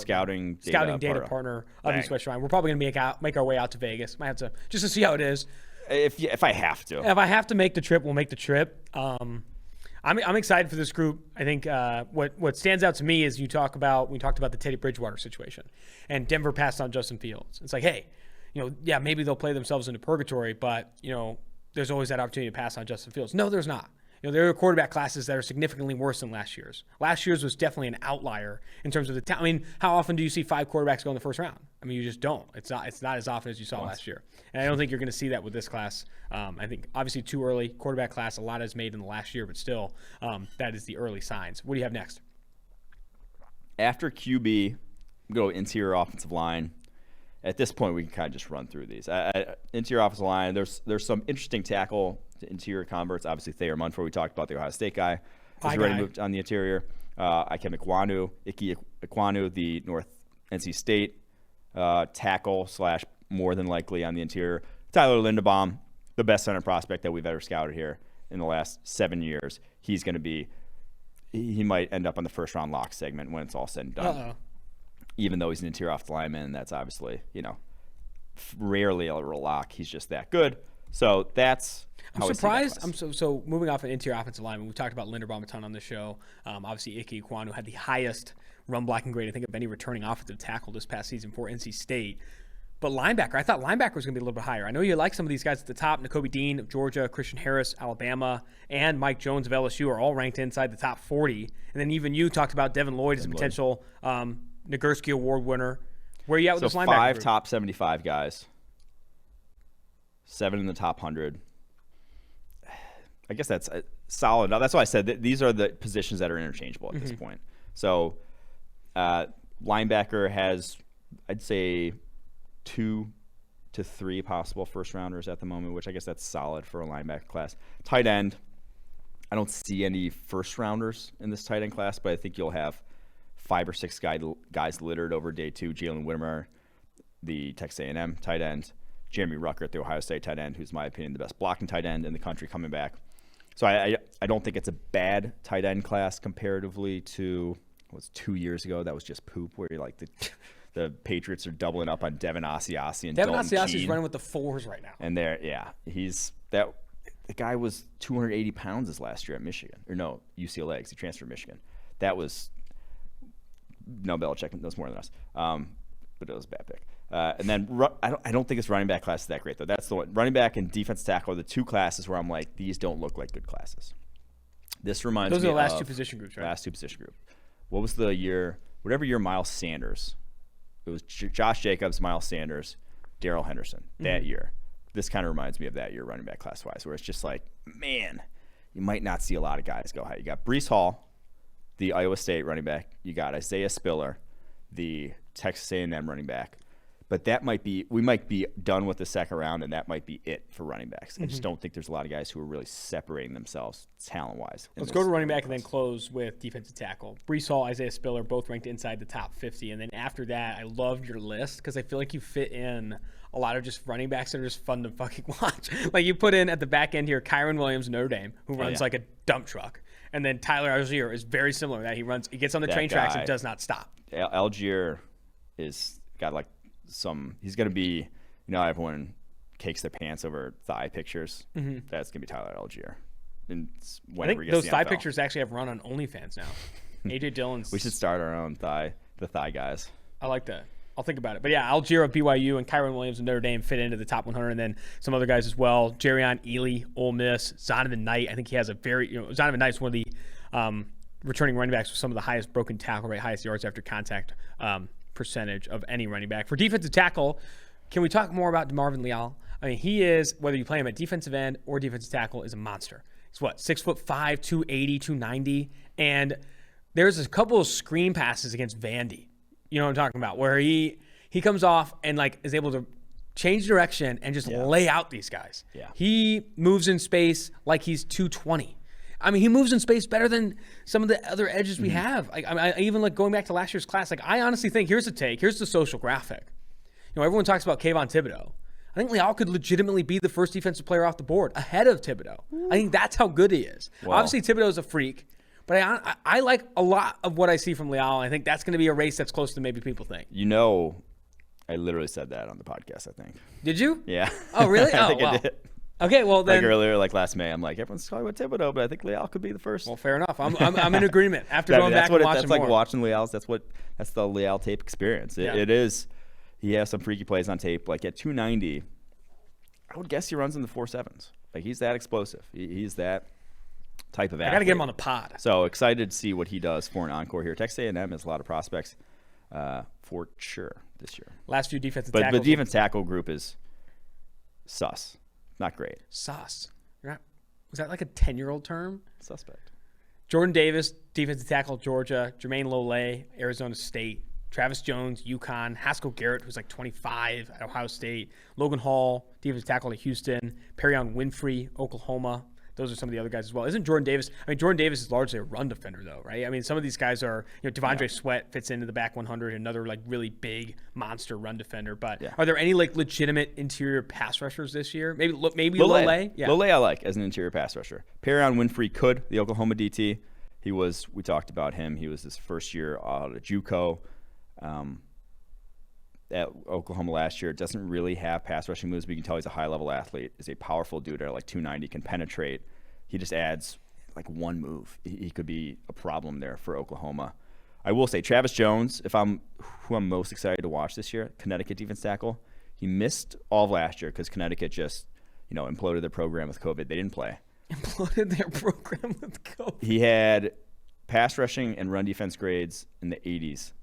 scouting data partner of East West Shrine. We're probably going to make our way out to Vegas. Might have to just to see how it is. If I have to. If I have to make the trip, we'll make the trip. I'm excited for this group. I think what stands out to me is we talked about the Teddy Bridgewater situation, and Denver passed on Justin Fields. It's like, hey, maybe they'll play themselves into purgatory, but there's always that opportunity to pass on Justin Fields. No, there's not. There are quarterback classes that are significantly worse than last year's. Last year's was definitely an outlier in terms of the talent. I mean, how often do you see 5 quarterbacks go in the first round? I mean, you just don't. It's not as often as you saw last year. And I don't think you're going to see that with this class. I think obviously too early. Quarterback class, a lot is made in the last year, but still, that is the early signs. What do you have next? After QB, go interior offensive line. At this point, we can kind of just run through these. Interior offensive line, there's some interesting tackle to interior converts. Obviously, Thayer Munford, we talked about, the Ohio State guy. Has already moved on the interior. Ike Ekwonu, the North NC State tackle / more than likely on the interior. Tyler Linderbaum, the best center prospect that we've ever scouted here in the last 7 years. He's going to be he might end up on the first round lock segment when it's all said and done. Even though he's an interior offensive lineman, that's obviously, rarely a lock. He's just that good. So that's I'm surprised. So moving off an interior offensive lineman, we've talked about Linderbaum a ton on the show. Obviously, Ike Ekwonu had the highest run blocking grade, I think, of any returning offensive tackle this past season for NC State. But linebacker, I thought linebacker was going to be a little bit higher. I know you like some of these guys at the top. Nakobe Dean of Georgia, Christian Harris, Alabama, and Mike Jones of LSU are all ranked inside the top 40. And then even you talked about Devin Lloyd as a potential Nagurski Award winner. Where are you at with this linebacker 5 group? top 75 guys. 7 in the top 100. I guess that's solid. That's why I said that these are the positions that are interchangeable at this point. So linebacker has, I'd say, 2 to 3 possible first rounders at the moment, which I guess that's solid for a linebacker class. Tight end, I don't see any first rounders in this tight end class, but I think you'll have 5 or 6 guys littered over day 2. Jalen Whitmer, the Texas A&M tight end. Jeremy Ruckert, the Ohio State tight end, who's, in my opinion, the best blocking tight end in the country coming back. So I don't think it's a bad tight end class comparatively to, 2 years ago. That was just poop, where you're like the Patriots are doubling up on Devin Asiasi and Devin Dalton Asiasi is Keene. running with the 4s right now. And the guy was 280 pounds his last year at Michigan. Or no, UCLA, because he transferred to Michigan. That was, no, Belichick knows more than us. But it was a bad pick. And then I don't think this running back class is that great, though. That's the one. Running back and defensive tackle are the 2 classes where I'm like, these don't look like good classes. This reminds me of... Those are the last 2 position groups, right? Last 2 position group. What was the year? Whatever year Miles Sanders. It was Josh Jacobs, Miles Sanders, Darrell Henderson that year. This kind of reminds me of that year running back class-wise, where it's just like, man, you might not see a lot of guys go high. You got Breece Hall, the Iowa State running back. You got Isaiah Spiller, the Texas A&M running back. But we might be done with the second round, and that might be it for running backs. I just don't think there's a lot of guys who are really separating themselves talent-wise. Let's go to running back and then close with defensive tackle. Breece Hall, Isaiah Spiller, both ranked inside the top 50. And then after that, I love your list because I feel like you fit in a lot of just running backs that are just fun to fucking watch. Like you put in at the back end here, Kyron Williams, Notre Dame, who runs like a dump truck. And then Tyler Algier is very similar. That he gets on the train tracks and does not stop. Algier is got like he's going to be, everyone cakes their pants over thigh pictures. That's going to be Tyler Algier. And I think those thigh pictures actually have run on OnlyFans now. AJ Dillon's. We should start our own the thigh guys. I like that. I'll think about it. But yeah, Algier of BYU and Kyron Williams of Notre Dame fit into the top 100, and then some other guys as well. Jerrion Ely, Ole Miss, Zonovan Knight. I think he has a very, Zonovan Knight's one of the returning running backs with some of the highest broken tackle rate, highest yards after contact percentage of any running back. For defensive tackle, can we talk more about DeMarvin Leal? I mean, he is, whether you play him at defensive end or defensive tackle, is a monster. He's 6'5", 280, 290, and there's a couple of screen passes against Vandy. You know what I'm talking about, where he comes off and is able to change direction and just lay out these guys. Yeah. He moves in space like he's 220. I mean, he moves in space better than some of the other edges we have. I even going back to last year's class, I honestly think, here's the social graphic. Everyone talks about Kayvon Thibodeau. I think Leal could legitimately be the first defensive player off the board ahead of Thibodeau. I think that's how good he is. Well, obviously, Thibodeau's a freak, but I like a lot of what I see from Leal. I think that's going to be a race that's closer than maybe people think. I literally said that on the podcast, I think. Did you? Yeah. Oh, really? I think I did. Okay, well then. Earlier, last May, I'm like, everyone's talking about Thibodeau, but I think Leal could be the first. Well, fair enough. I'm in agreement. After going back and watching more. That's like watching Leal's. That's the Leal tape experience. It is. He has some freaky plays on tape. Like at 290, I would guess he runs in the 4.7s. He's that explosive. He's that type of athlete. I got to get him on the pod. So excited to see what he does for an encore here. Texas A&M has a lot of prospects for sure this year. Last few defensive tackles. But the defense tackle group is sus. Not great. Sus. Was that like a 10-year-old term? Suspect. Jordan Davis, defensive tackle, Georgia. Jermaine Lole, Arizona State. Travis Jones, UConn. Haskell Garrett, who's 25 at Ohio State. Logan Hall, defensive tackle at Houston. Perion Winfrey, Oklahoma. Those are some of the other guys as well. Isn't Jordan Davis? Jordan Davis is largely a run defender, though, right? Some of these guys are, Devondre Sweat fits into the back 100, another really big monster run defender. But are there any legitimate interior pass rushers this year? Maybe Lole. Yeah. Lole I like as an interior pass rusher. Perion Winfrey the Oklahoma DT. We talked about him. He was his first year out of JUCO at Oklahoma last year. Doesn't really have pass rushing moves, but you can tell he's a high-level athlete. Is a powerful dude at like 290, can penetrate. He just adds like one move. He could be a problem there for Oklahoma. I will say Travis Jones, who I'm most excited to watch this year, Connecticut defense tackle. He missed all of last year because Connecticut just, imploded their program with COVID. They didn't play. Imploded their program with COVID. He had pass rushing and run defense grades in the 80s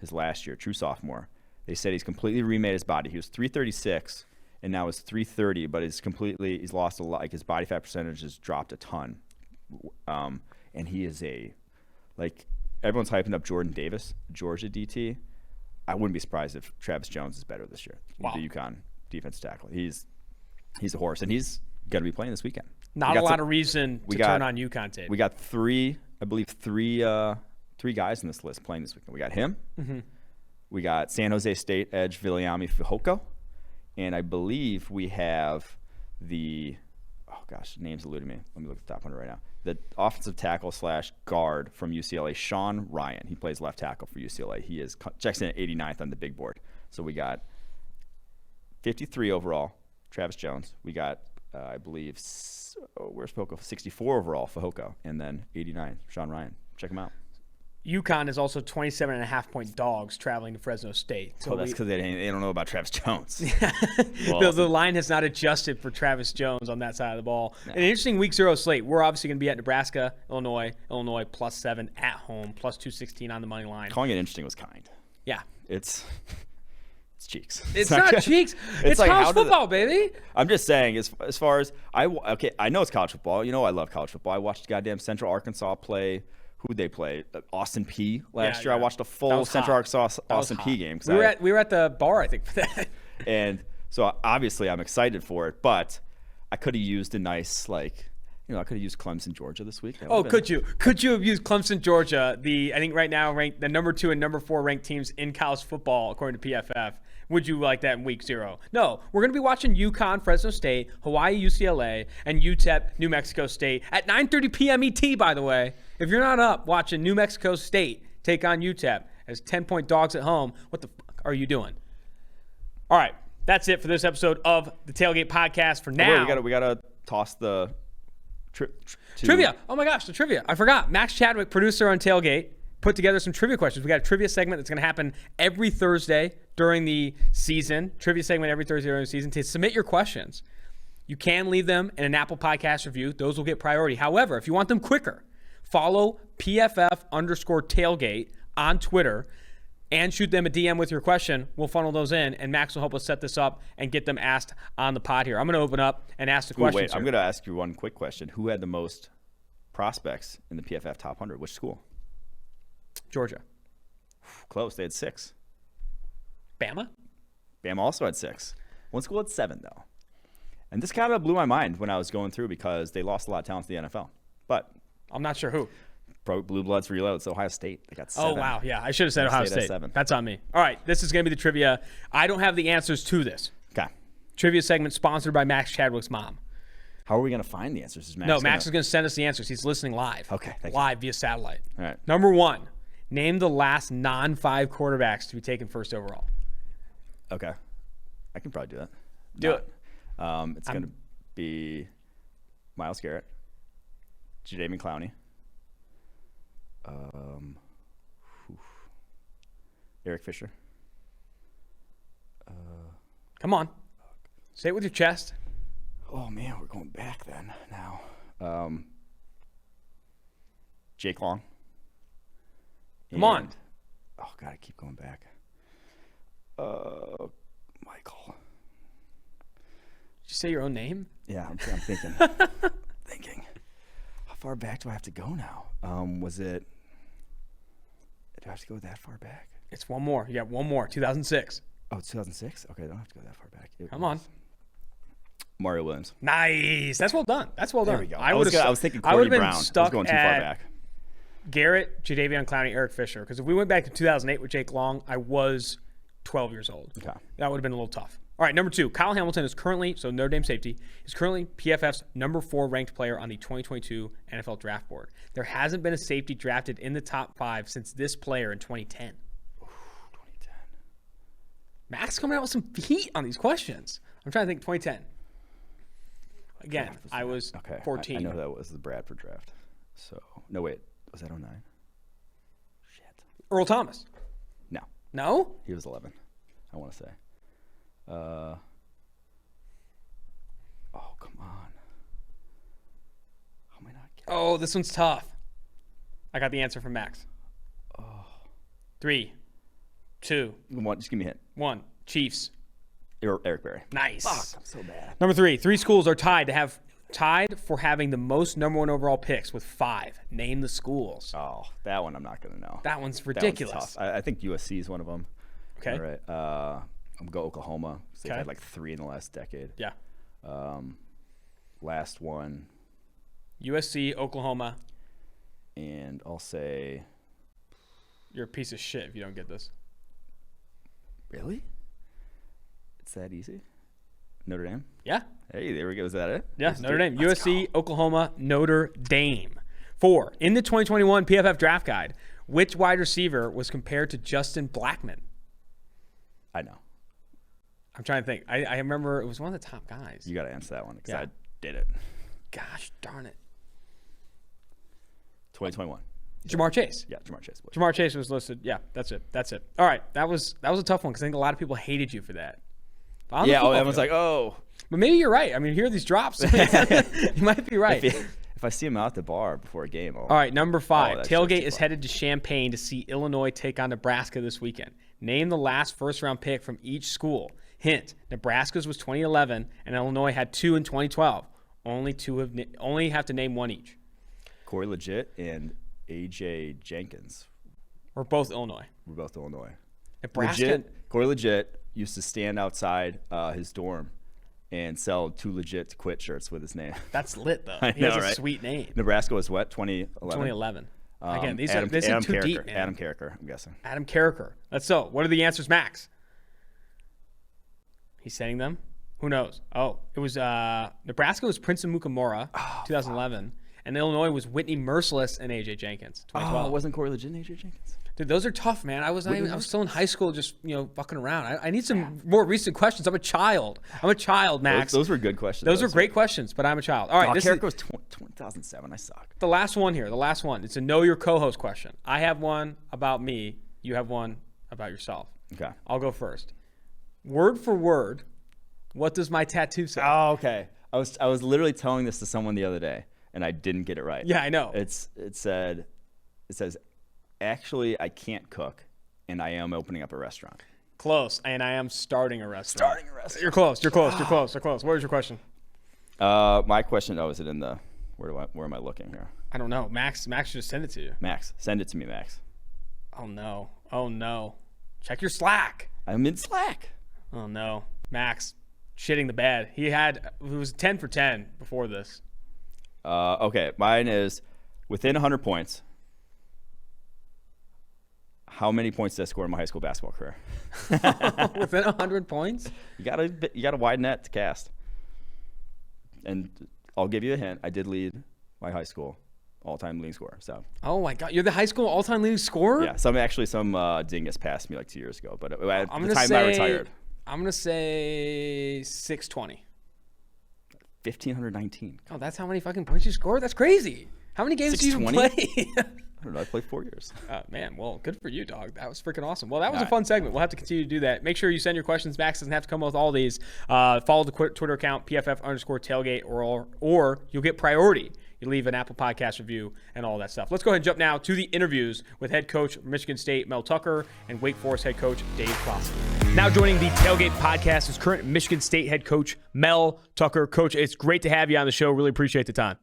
his last year, true sophomore. They said he's completely remade his body. He was 336 and now is 330, but he's lost a lot. Like his body fat percentage has dropped a ton. And he is everyone's hyping up Jordan Davis, Georgia DT. I wouldn't be surprised if Travis Jones is better this year. Wow. The UConn defense tackle. He's a horse, and he's going to be playing this weekend. Not a lot of reason to turn on UConn tape. We got three guys in this list playing this weekend. We got him. Mm-hmm. We got San Jose State edge Viliami Fehoko. And I believe we have name's eluding me. Let me look at the top one right now. The offensive tackle / guard from UCLA, Sean Ryan. He plays left tackle for UCLA. He checks in at 89th on the big board. So we got 53 overall, Travis Jones. We got, I believe, where's Fehoko? 64 overall, Fehoko. And then 89, Sean Ryan. Check him out. UConn is also 27.5-point dogs traveling to Fresno State. So that's because they don't know about Travis Jones. The line has not adjusted for Travis Jones on that side of the ball. No. An interesting week 0 slate. We're obviously going to be at Nebraska, Illinois +7 at home, +216 on the money line. Calling it interesting was kind. Yeah. It's cheeks. It's not cheeks. It's college football, baby. I'm just saying, as far as I know it's college football. I love college football. I watched goddamn Central Arkansas play. Who'd they play? Austin Peay last year. I watched a full Central Arkansas Austin Peay game. We were at the bar, I think, for that. And so obviously I'm excited for it, but I could have used a nice I could have used Clemson, Georgia this week. Could you? Could you have used Clemson, Georgia? I think right now ranked the number 2 and number 4 ranked teams in college football according to PFF. Would you like that in week 0? No, we're going to be watching UConn, Fresno State, Hawaii, UCLA, and UTEP, New Mexico State at 9:30 p.m. ET, by the way. If you're not up watching New Mexico State take on UTEP as 10-point dogs at home, what the fuck are you doing? All right, that's it for this episode of the Tailgate Podcast for now. We gotta toss the trivia. Oh my gosh, the trivia. I forgot. Max Chadwick, producer on Tailgate, put together some trivia questions. We got a trivia segment that's going to happen every Thursday during the season. Trivia segment every Thursday during the season. To submit your questions, you can leave them in an Apple Podcast review. Those will get priority. However, if you want them quicker, follow PFF_tailgate on Twitter and shoot them a DM with your question. We'll funnel those in, and Max will help us set this up and get them asked on the pod here. I'm going to open up and ask the question. Wait, I'm going to ask you one quick question. Who had the most prospects in the PFF top 100? Which school? Georgia. Close. They had 6. Bama? Bama also had 6. One school had 7, though. And this kind of blew my mind when I was going through because they lost a lot of talent to the NFL. But I'm not sure who. Blue Bloods reload. It's Ohio State. They got 7. Oh, wow. Yeah, I should have said Ohio State. 7. That's on me. All right, this is going to be the trivia. I don't have the answers to this. Okay. Trivia segment sponsored by Max Chadwick's mom. How are we going to find the answers? Max is going to send us the answers. He's listening live. Okay, thank you. Via satellite. All right. Number 1, name the last non-5 quarterbacks to be taken first overall. Okay. I can probably do that. Do it. It's going to be Myles Garrett, Jadeveon Clowney, Eric Fisher. Come on. Say it with your chest. Oh, man, we're going back then now. Jake Long. Come on. Oh, God, I keep going back. Michael. Did you say your own name? Yeah, I'm thinking. Thinking. How far back do I have to go now? Do I have to go that far back? It's one more. You got one more. 2006. Oh, it's 2006? Okay, I don't have to go that far back. Come on. Mario Williams. Nice. That's well done. There we go. I was thinking Cordy Brown. I was going too far back. Garrett, Jadeveon Clowney, Eric Fisher. Because if we went back to 2008 with Jake Long, I was 12 years old. Okay. That would have been a little tough. All right, number 2, Kyle Hamilton is currently, so Notre Dame safety, is currently PFF's number 4 ranked player on the 2022 NFL Draft Board. There hasn't been a safety drafted in the top 5 since this player in 2010. Ooh, 2010. Max coming out with some heat on these questions. I'm trying to think 2010. Again, I was 14. I know that was the Bradford draft. So, no, wait. Was that 09? Shit. Earl Thomas. No. No? He was 11, I want to say. Oh, come on. How am I not getting Oh, this one's tough. I got the answer from Max. Oh. 3, 2, Just give me a hint. 1. Chiefs. Eric Berry. Nice. Fuck, I'm so bad. Number 3, 3 schools are tied for having the most number 1 overall picks with 5. Name the schools. Oh, that one I'm not going to know. That one's That ridiculous. one's tough. I think USC is one of them. Okay. All right. I'm going to go Oklahoma. So they've Okay. had like 3 in the last decade. Yeah. Last one. USC, Oklahoma. And I'll say. You're a piece of shit if you don't get this. Really? It's that easy? Notre Dame? Yeah. Hey, there we go. Is that it? Yeah, Notre Dame. USC, Oklahoma, Notre Dame. 4, in the 2021 PFF Draft Guide, which wide receiver was compared to Justin Blackmon? I know. I'm trying to think. I remember it was one of the top guys. You got to answer that one because Yeah. I did it. Gosh darn it. 2021. Jamar Chase. Yeah, Jamar Chase. Jamar Chase was listed. Yeah, that's it. All right, that was a tough one because I think a lot of people hated you for that. Yeah, everyone's like, oh. But maybe you're right. I mean, here are these drops. You might be right. If I see him out at the bar before a game, All right, number 5. that's Tailgate too is far. headed to Champaign to see Illinois take on Nebraska this weekend. Name the last first-round pick from each school. Hint: Nebraska's was 2011, and Illinois had 2 in 2012. Only have to name one each. Corey Legit and AJ Jenkins. Or both Illinois. We're both Illinois. Nebraska. Corey Legit used to stand outside his dorm and sell 2 legit to quit shirts with his name. That's lit though. I He has know, a right? sweet name. Nebraska was what? 2011. 2011. Again, these Adam, are this Adam is too Carricker. deep, man. Adam Carricker, I'm guessing. Adam Carricker. Let's so. What are the answers, Max? He's saying them. Who knows? Oh, it was Nebraska was Princeton Mukamura, 2011, and Illinois was Whitney Merciless and AJ Jenkins, 2012. Oh, wasn't Corey Legit and AJ Jenkins? Dude, those are tough, man. I was still in high school, just fucking around. I need some more recent questions. I'm a child, Max. Those were good questions. Those are great questions, but I'm a child. All right, this Carricker is was 2007. I suck. the last one here. The last one. It's a know your co-host question. I have one about me. You have one about yourself. Okay. I'll go first. Word for word, what does my tattoo say? Oh, okay. I was literally telling this to someone the other day, and I didn't get it right. Yeah, I know. It says, actually, I can't cook, and I am opening up a restaurant. Close, and I am starting a restaurant. You're close. You're close. What was your question? My question. Oh, is it in the? Where am I looking here? I don't know. Max just send it to you. Max, send it to me, Max. Oh no. Check your Slack. I'm in Slack. Oh no. Max shitting the bed. It was 10 for 10 before this. Okay, mine is within 100 points. How many points did I score in my high school basketball career? Within 100 points? You gotta widen net to cast. And I'll give you a hint. I did lead my high school all-time leading scorer. So. Oh my God, you're the high school all-time leading scorer? Yeah, some dingus passed me like 2 years ago, but at the time I retired. I'm gonna say 620. 1,519. Oh, that's how many fucking points you scored? That's crazy. How many games do you even play? I don't know. I played 4 years. Man, well, good for you, dog. That was freaking awesome. Well, that was a fun segment. We'll have to continue to do that. Make sure you send your questions. Max doesn't have to come up with all these. Follow the Twitter account, PFF_tailgate, or you'll get priority. You leave an Apple Podcast review and all that stuff. Let's go ahead and jump now to the interviews with head coach Michigan State, Mel Tucker, and Wake Forest head coach Dave Clawson. Now joining the Tailgate Podcast is current Michigan State head coach Mel Tucker. Coach, it's great to have you on the show. Really appreciate the time.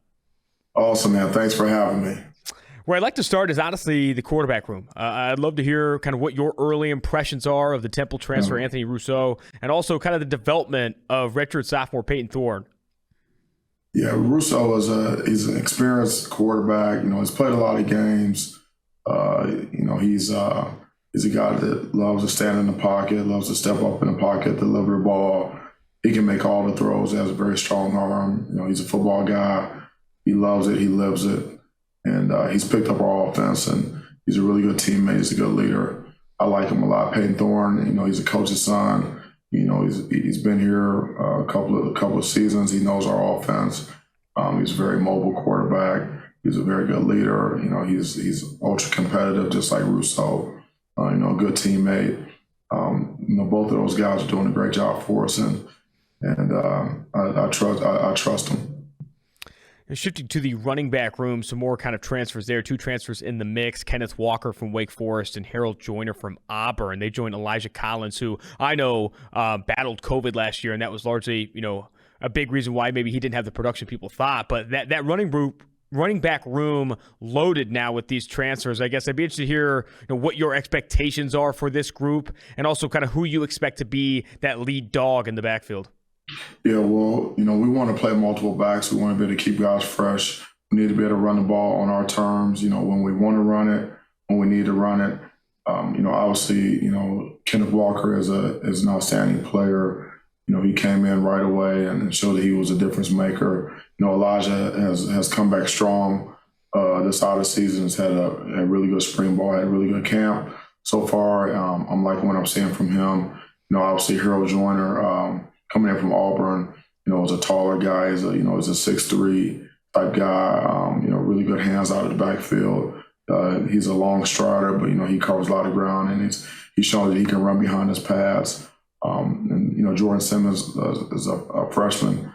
Awesome, man. Thanks for having me. Where I'd like to start is honestly the quarterback room. I'd love to hear kind of what your early impressions are of the Temple transfer, Anthony Rousseau, and also kind of the development of redshirt sophomore Peyton Thorne. Yeah, Rousseau he's an experienced quarterback. He's played a lot of games. He's He's a guy that loves to stand in the pocket, loves to step up in the pocket, deliver the ball. He can make all the throws. He has a very strong arm. He's a football guy. He loves it. He lives it. And he's picked up our offense, and he's a really good teammate. He's a good leader. I like him a lot. Peyton Thorne, he's a coach's son. He's been here a couple of seasons. He knows our offense. He's a very mobile quarterback. He's a very good leader. He's ultra competitive, just like Rousseau. A good teammate. Both of those guys are doing a great job for us, and I trust them. And shifting to the running back room, some more kind of transfers there. 2 transfers in the mix. Kenneth Walker from Wake Forest and Harold Joyner from Auburn. They joined Elijah Collins, who I know battled COVID last year, and that was largely, a big reason why maybe he didn't have the production people thought. But that running back room loaded now with these transfers. I guess I'd be interested to hear what your expectations are for this group, and also kind of who you expect to be that lead dog in the backfield. Yeah, well, we want to play multiple backs. We want to be able to keep guys fresh. We need to be able to run the ball on our terms, when we want to run it, when we need to run it. Obviously, Kenneth Walker is an outstanding player. He came in right away and showed that he was a difference maker. Elijah has come back strong this out of season. Has had a really good spring ball, had a really good camp so far. I'm liking what I'm seeing from him. Obviously Harold Joyner coming in from Auburn, is a taller guy. He's a 6'3" type guy. Really good hands out of the backfield. He's a long strider, but he covers a lot of ground, and he's shown that he can run behind his pads. And Jordan Simmons is a freshman.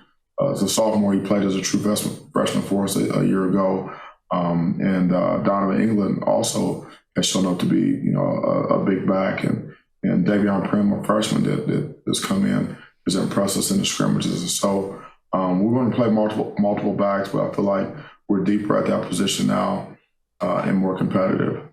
As a sophomore, he played as a true freshman for us a year ago. And Donovan England also has shown up to be, a big back. And Davion Prim, a freshman that has come in, has impressed us in the scrimmages. And so we're going to play multiple backs, but I feel like we're deeper at that position now and more competitive.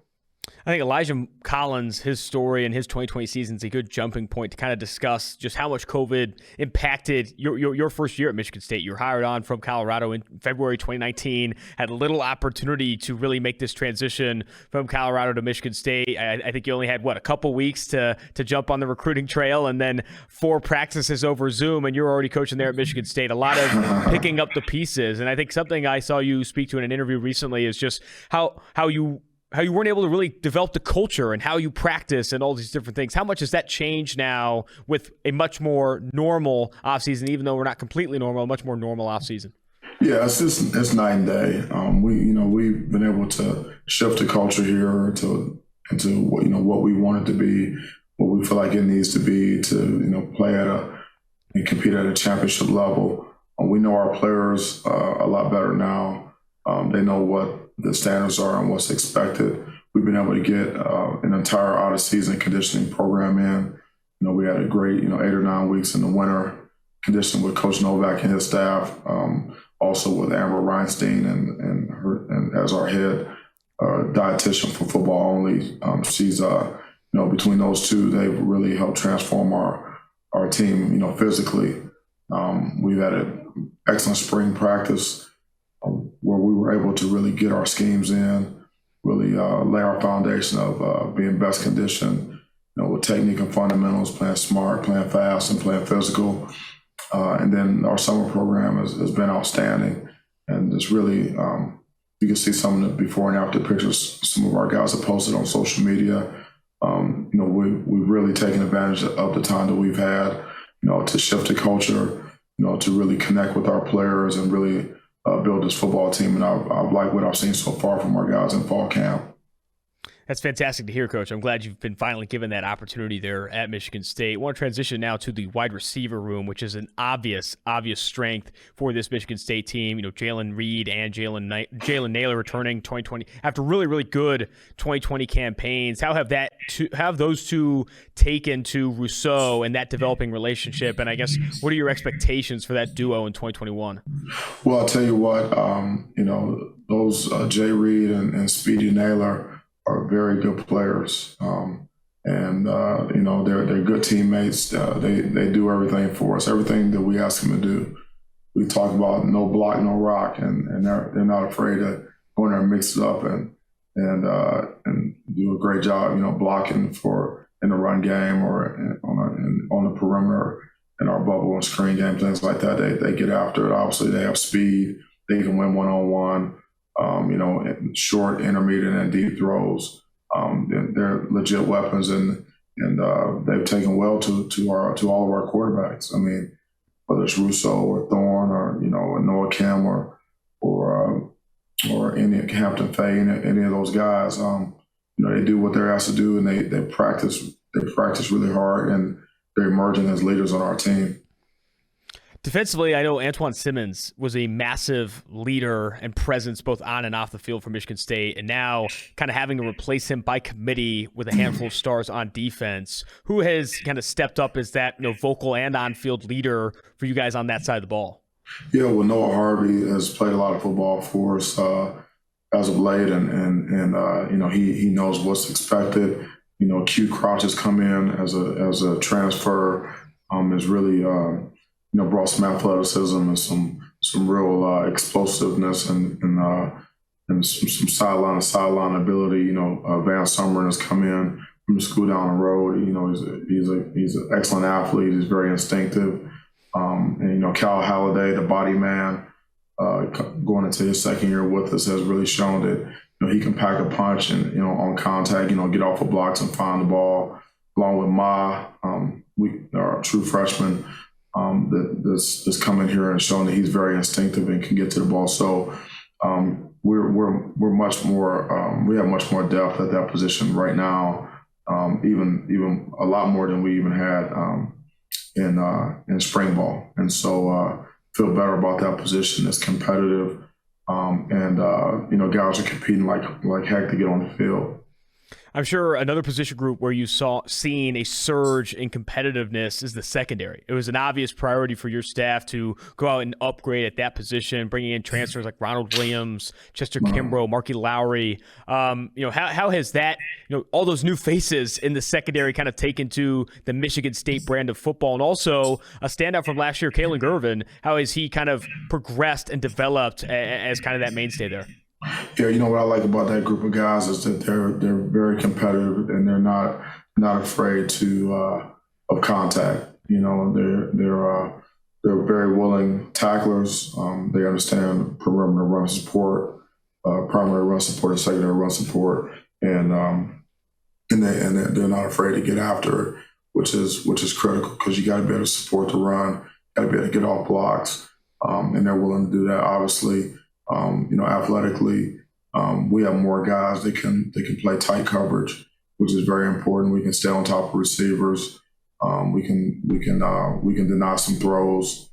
I think Elijah Collins, his story and his 2020 season is a good jumping point to kind of discuss just how much COVID impacted your first year at Michigan State. You were hired on from Colorado in February 2019, had little opportunity to really make this transition from Colorado to Michigan State. I think you only had, a couple weeks to jump on the recruiting trail, and then 4 practices over Zoom, and you're already coaching there at Michigan State. A lot of picking up the pieces. And I think something I saw you speak to in an interview recently is just how you weren't able to really develop the culture and how you practice and all these different things. How much has that changed now with a much more normal offseason, even though we're not completely normal, a much more normal offseason? Yeah, it's night and day. We've been able to shift the culture here into what we want it to be, what we feel like it needs to be to play and compete at a championship level. We know our players a lot better now. They know what the standards are and what's expected. We've been able to get an entire out-of-season conditioning program in. We had a great, 8 or 9 weeks in the winter conditioning with Coach Novak and his staff, also with Amber Reinstein and as our head dietitian for football only. She's, between those two, they've really helped transform our team, physically. We've had an excellent spring practice where we were able to really get our schemes in, really lay our foundation of being best conditioned, with technique and fundamentals, playing smart, playing fast, and playing physical. And then our summer program has been outstanding. And it's really, you can see some of the before and after pictures some of our guys have posted on social media. We've really taken advantage of the time that we've had, to shift the culture, to really connect with our players and really build this football team, and I like what I've seen so far from our guys in fall camp. That's fantastic to hear, Coach. I'm glad you've been finally given that opportunity there at Michigan State. I want to transition now to the wide receiver room, which is an obvious strength for this Michigan State team. Jalen Reed and Jalen Naylor returning 2020 after really, really good 2020 campaigns. How have those two taken to Rousseau and that developing relationship? And I guess, what are your expectations for that duo in 2021? Well, I'll tell you what, those Jay Reed and Speedy Naylor are very good players, and they're good teammates. They do everything for us, everything that we ask them to do. We talk about no block, no rock, and they're not afraid to go in there and mix it up and and do a great job, blocking for in the run game or on the perimeter in our bubble and screen game, things like that. They get after it. Obviously, they have speed. They can win one-on-one. Short, intermediate, and deep throws. They're legit weapons, and they've taken well to all of our quarterbacks. I mean, whether it's Russo or Thorne or Noah Kim or any Hampton Fay, any of those guys, they do what they're asked to do, and they practice really hard, and they're emerging as leaders on our team. Defensively, I know Antoine Simmons was a massive leader and presence both on and off the field for Michigan State, and now kind of having to replace him by committee with a handful of stars on defense. Who has kind of stepped up as that vocal and on-field leader for you guys on that side of the ball? Yeah, well, Noah Harvey has played a lot of football for us as of late, and he knows what's expected. Q Crouch has come in as a transfer, has really brought some athleticism and some real explosiveness and some sideline ability. Van Summeren has come in from the school down the road. He's an excellent athlete. He's very instinctive. And Cal Halliday, the body man, going into his second year with us, has really shown that he can pack a punch and on contact, get off of blocks and find the ball. Along with Ma, our true freshman, that's come in here and shown that he's very instinctive and can get to the ball. So we're much more. We have much more depth at that position right now, even a lot more than we even had in spring ball. And so feel better about that position. It's competitive, and guys are competing like heck to get on the field. I'm sure another position group where you seen a surge in competitiveness is the secondary. It was an obvious priority for your staff to go out and upgrade at that position, bringing in transfers like Ronald Williams, Chester Kimbrough, Marky Lowry. How has that, all those new faces in the secondary kind of taken to the Michigan State brand of football? And also a standout from last year, Kalen Gervin, how has he kind of progressed and developed as kind of that mainstay there? Yeah, what I like about that group of guys is that they're very competitive and they're not afraid of contact. They're very willing tacklers. They understand perimeter run support, primary run support, and secondary run support, and they're not afraid to get after it, which is critical because you got to be able to support the run, got to be able to get off blocks, and they're willing to do that. Obviously. Athletically, we have more guys that can play tight coverage, which is very important. We can stay on top of receivers. We can deny some throws,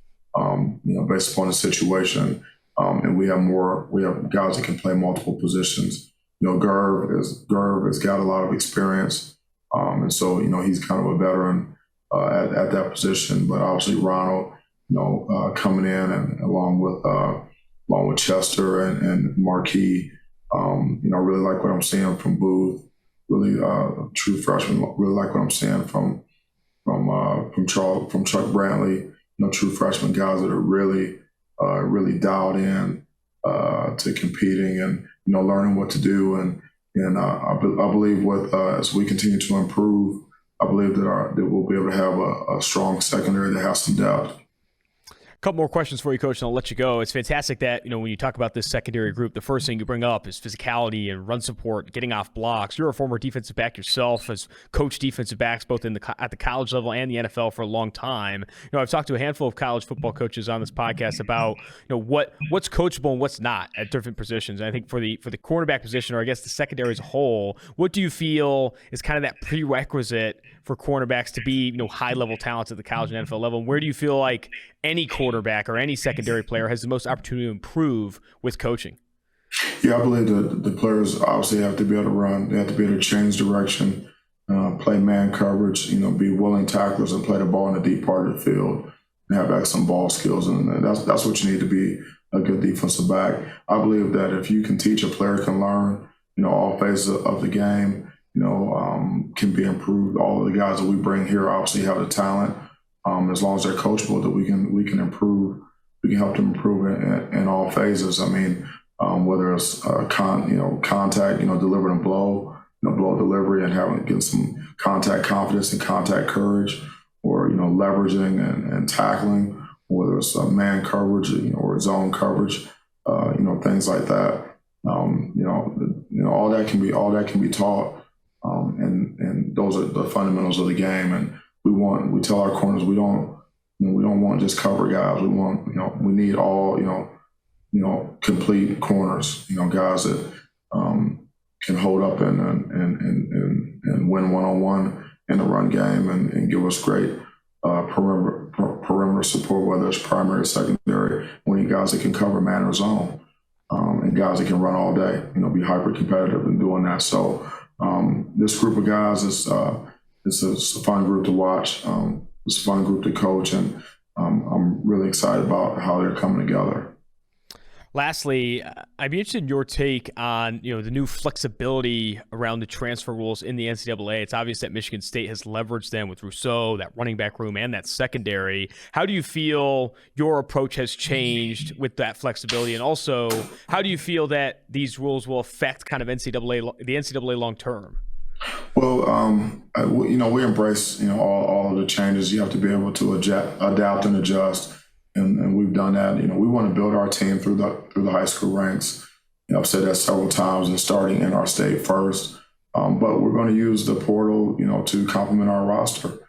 based upon the situation. And we have guys that can play multiple positions. Gerv has got a lot of experience, and so he's kind of a veteran at that position. But obviously Ronald, coming in and along with Chester and Marquis. Really like what I'm seeing from Booth. Really, true freshman. Really like what I'm seeing from Chuck Brantley. True freshman guys that are really dialed in to competing and learning what to do. And I believe as we continue to improve, I believe that we'll be able to have a strong secondary that has some depth. Couple more questions for you, Coach, and I'll let you go. It's fantastic that, when you talk about this secondary group, the first thing you bring up is physicality and run support, getting off blocks. You're a former defensive back yourself, has coached defensive backs both at the college level and the NFL for a long time. I've talked to a handful of college football coaches on this podcast about, what's coachable and what's not at different positions. And I think for the cornerback position, or I guess the secondary as a whole, what do you feel is kind of that prerequisite for cornerbacks to be, high-level talents at the college and NFL level? And where do you feel like any quarterback or any secondary player has the most opportunity to improve with coaching? Yeah, I believe that the players obviously have to be able to run. They have to be able to change direction, play man coverage, be willing tacklers and play the ball in the deep part of the field and have excellent ball skills. And that's what you need to be a good defensive back. I believe that if you can teach a player can learn, all phases of the game, can be improved. All of the guys that we bring here obviously have the talent. As long as they're coachable, that we can improve. We can help them improve in all phases. I mean, whether it's contact, delivering a blow, blow delivery and getting some contact confidence and contact courage, or leveraging and tackling, whether it's man coverage, or zone coverage, things like that. All that can be taught, and those are the fundamentals of the game. And we tell our corners we don't want just cover guys. We need all complete corners. Guys that can hold up and win one-on-one in the run game and give us great perimeter support, whether it's primary or secondary. We need guys that can cover man or zone, and guys that can run all day. Be hyper competitive in doing that. So this group of guys is a fun group to watch. It's a fun group to coach, and I'm really excited about how they're coming together. Lastly, I'd be interested in your take on the new flexibility around the transfer rules in the NCAA. It's obvious that Michigan State has leveraged them with Rousseau, that running back room, and that secondary. How do you feel your approach has changed with that flexibility? And also, how do you feel that these rules will affect kind of the NCAA long term? Well, we embrace all of the changes. You have to be able to adapt and adjust. And we've done that. We want to build our team through the high school ranks. I've said that several times, and starting in our state first. But we're going to use the portal, to complement our roster.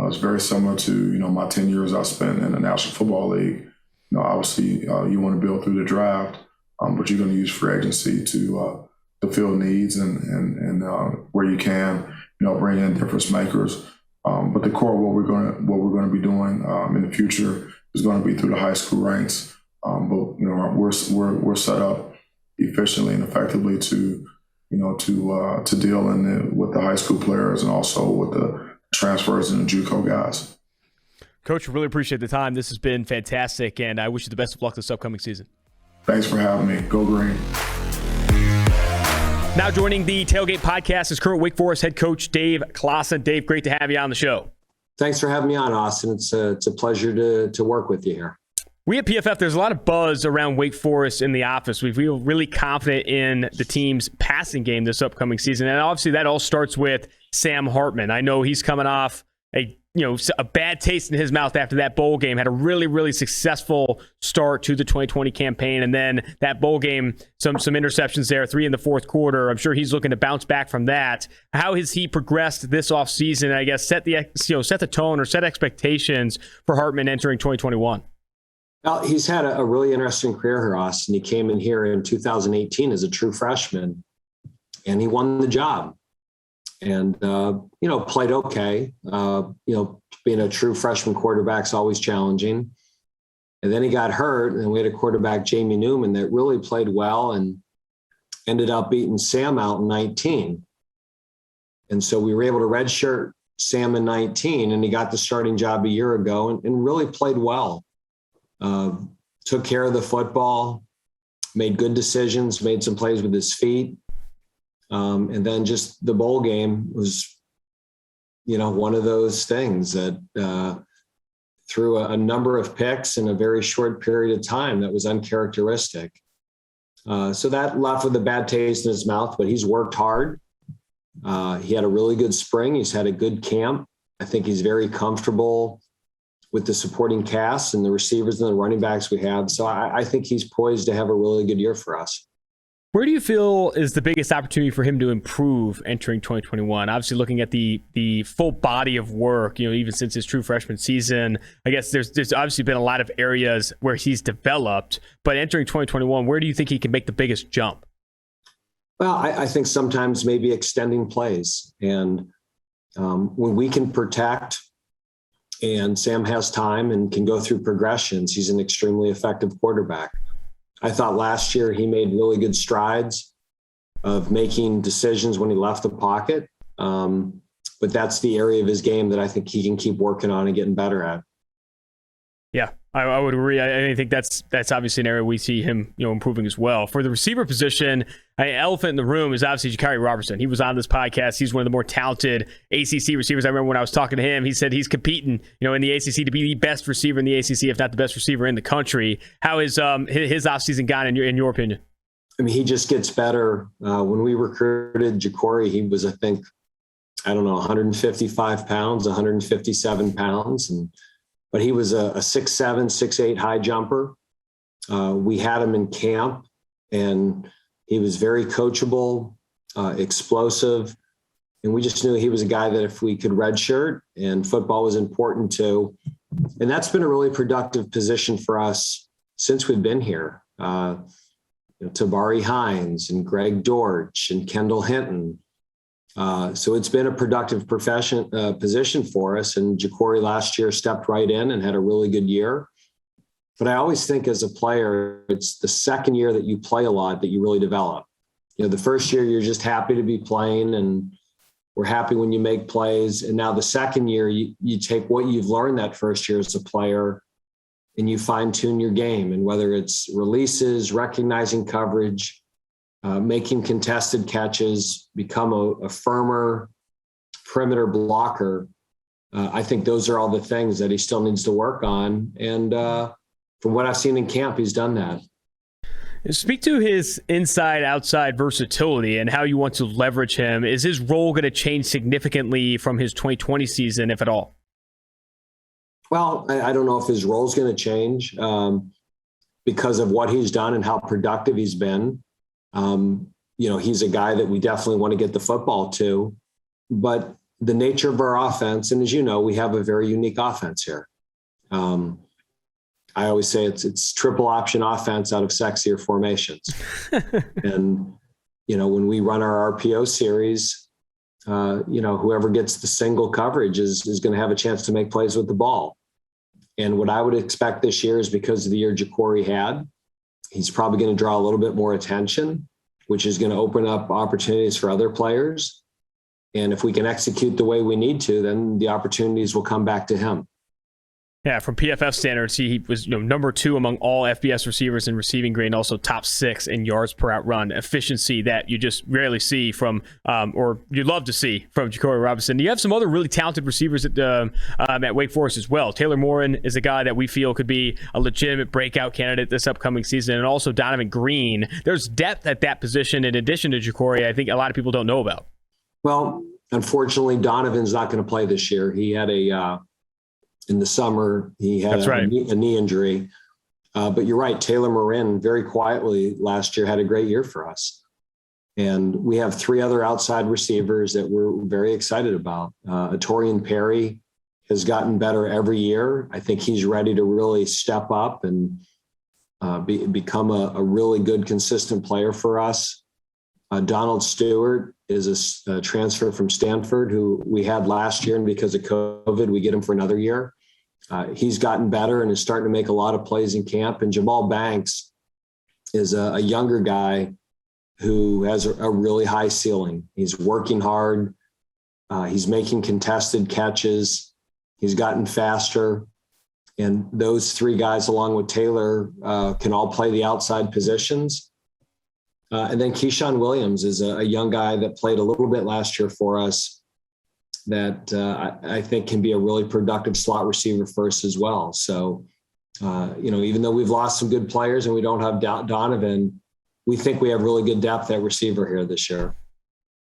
It's very similar to my 10 years I spent in the National Football League. Obviously, you want to build through the draft, but you're going to use free agency to fill needs and where you can, bring in difference makers. But the core of what we're going to be doing in the future is going to be through the high school ranks. But we're set up efficiently and effectively to deal with the high school players and also with the transfers and the JUCO guys. Coach, really appreciate the time. This has been fantastic, and I wish you the best of luck this upcoming season. Thanks for having me. Go Green. Now joining the Tailgate Podcast is current Wake Forest head coach Dave Clawson. Dave, great to have you on the show. Thanks for having me on, Austin. It's a pleasure to work with you here. We at PFF, there's a lot of buzz around Wake Forest in the office. We feel really confident in the team's passing game this upcoming season. And obviously that all starts with Sam Hartman. I know he's coming off a bad taste in his mouth after that bowl game, had a really, really successful start to the 2020 campaign. And then that bowl game, some interceptions there, 3 in the fourth quarter. I'm sure he's looking to bounce back from that. How has he progressed this offseason? I guess set the tone or set expectations for Hartman entering 2021. Well, he's had a really interesting career here, Austin. He came in here in 2018 as a true freshman, and he won the job. And, played okay. Being a true freshman quarterback is always challenging. And then he got hurt, and we had a quarterback, Jamie Newman, that really played well and ended up beating Sam out in 19. And so we were able to redshirt Sam in 19, and he got the starting job a year ago and really played well. Took care of the football, made good decisions, made some plays with his feet. And then just the bowl game was, one of those things that threw a number of picks in a very short period of time that was uncharacteristic. So that left with a bad taste in his mouth, but he's worked hard. He had a really good spring. He's had a good camp. I think he's very comfortable with the supporting cast and the receivers and the running backs we have. So I think he's poised to have a really good year for us. Where do you feel is the biggest opportunity for him to improve entering 2021? Obviously, looking at the full body of work, even since his true freshman season, I guess there's obviously been a lot of areas where he's developed. But entering 2021, where do you think he can make the biggest jump? Well, I think sometimes maybe extending plays. And when we can protect and Sam has time and can go through progressions, he's an extremely effective quarterback. I thought last year he made really good strides of making decisions when he left the pocket. But that's the area of his game that I think he can keep working on and getting better at. Yeah, I would agree. I think that's obviously an area we see him, improving as well. For the receiver position, elephant in the room is obviously Jakari Robertson. He was on this podcast. He's one of the more talented ACC receivers. I remember when I was talking to him, he said he's competing, in the ACC to be the best receiver in the ACC, if not the best receiver in the country. How has his offseason gone in your opinion? I mean, he just gets better. When we recruited Jacory, he was, I think, 155 pounds, 157 pounds. But he was a 6'7", 6'8" high jumper. We had him in camp, and he was very coachable, explosive. And we just knew he was a guy that if we could redshirt, and football was important too. And that's been a really productive position for us since we've been here. Tabari Hines and Greg Dortch and Kendall Hinton. So it's been a productive position for us. And Jacory last year stepped right in and had a really good year. But I always think as a player, it's the second year that you play a lot that you really develop. The first year you're just happy to be playing, and we're happy when you make plays. And now the second year, you take what you've learned that first year as a player and you fine tune your game. And whether it's releases, recognizing coverage, making contested catches, become a firmer perimeter blocker. I think those are all the things that he still needs to work on. And from what I've seen in camp, he's done that. Speak to his inside-outside versatility and how you want to leverage him. Is his role going to change significantly from his 2020 season, if at all? Well, I don't know if his role is going to change because of what he's done and how productive he's been. He's a guy that we definitely want to get the football to. But the nature of our offense, and as you know, we have a very unique offense here. I always say it's triple option offense out of sexier formations. And, when we run our RPO series, whoever gets the single coverage is going to have a chance to make plays with the ball. And what I would expect this year is because of the year Jacory had, he's probably going to draw a little bit more attention, which is going to open up opportunities for other players. And if we can execute the way we need to, then the opportunities will come back to him. Yeah, from PFF standards, he was number 2 among all FBS receivers in receiving grade, and also top 6 in yards per out run. Efficiency that you just rarely see from, or you'd love to see from Jacory Robinson. You have some other really talented receivers at Wake Forest as well. Taylor Morin is a guy that we feel could be a legitimate breakout candidate this upcoming season, and also Donovan Green. There's depth at that position in addition to Jacory I think a lot of people don't know about. Well, unfortunately, Donovan's not going to play this year. He had in the summer, he had a knee injury. But you're right, Taylor Morin, very quietly last year, had a great year for us. And we have 3 other outside receivers that we're very excited about. Atorian Perry has gotten better every year. I think he's ready to really step up and become a really good, consistent player for us. Donald Stewart is a transfer from Stanford who we had last year, and because of COVID, we get him for another year. He's gotten better and is starting to make a lot of plays in camp. And Jamal Banks is a younger guy who has a really high ceiling. He's working hard. He's making contested catches. He's gotten faster. And those 3 guys, along with Taylor, can all play the outside positions. And then Keyshawn Williams is a young guy that played a little bit last year for us that I think can be a really productive slot receiver for us as well. So, even though we've lost some good players and we don't have Donovan, we think we have really good depth at receiver here this year.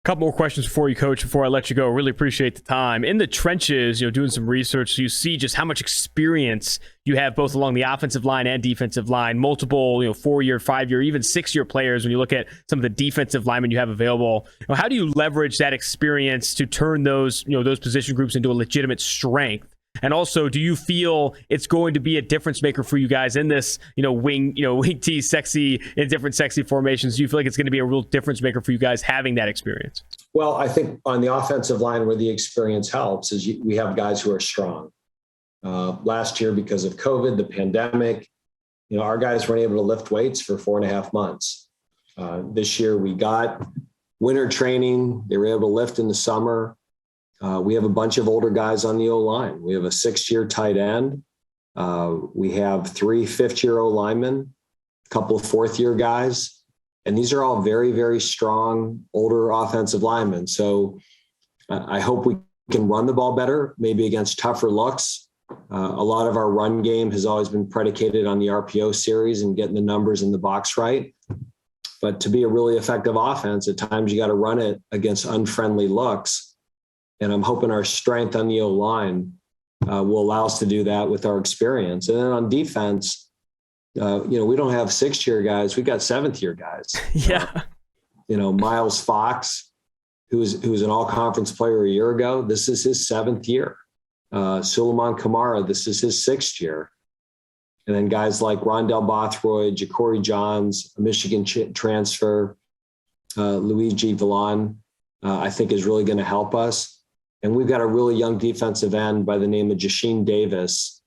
Couple more questions for you, Coach, before I let you go. Really appreciate the time. In the trenches, doing some research, you see just how much experience you have both along the offensive line and defensive line. Multiple, 4-year, 5-year, even 6-year players. When you look at some of the defensive linemen you have available, how do you leverage that experience to turn those, those position groups into a legitimate strength? And also, do you feel it's going to be a difference maker for you guys in this, wing T sexy in different sexy formations? Do you feel like it's going to be a real difference maker for you guys having that experience? Well, I think on the offensive line where the experience helps is we have guys who are strong. Last year, because of COVID, the pandemic, our guys weren't able to lift weights for 4.5 months. This year we got winter training. They were able to lift in the summer. We have a bunch of older guys on the O-line. We have a 6-year tight end. We have 3 5th-year O-linemen, a couple of 4th-year guys. And these are all very, very strong, older offensive linemen. So I hope we can run the ball better, maybe against tougher looks. A lot of our run game has always been predicated on the RPO series and getting the numbers in the box right. But to be a really effective offense, at times you got to run it against unfriendly looks. And I'm hoping our strength on the O-line will allow us to do that with our experience. And then on defense, we don't have 6th-year guys. We got 7th-year guys. Yeah. Miles Fox, who was an all-conference player a year ago. This is his 7th year. Suleiman Kamara, this is his 6th year. And then guys like Rondell Bothroyd, Ja'Cory Johns, a Michigan transfer, Luigi Villon, I think is really going to help us. And we've got a really young defensive end by the name of Jasheen Davis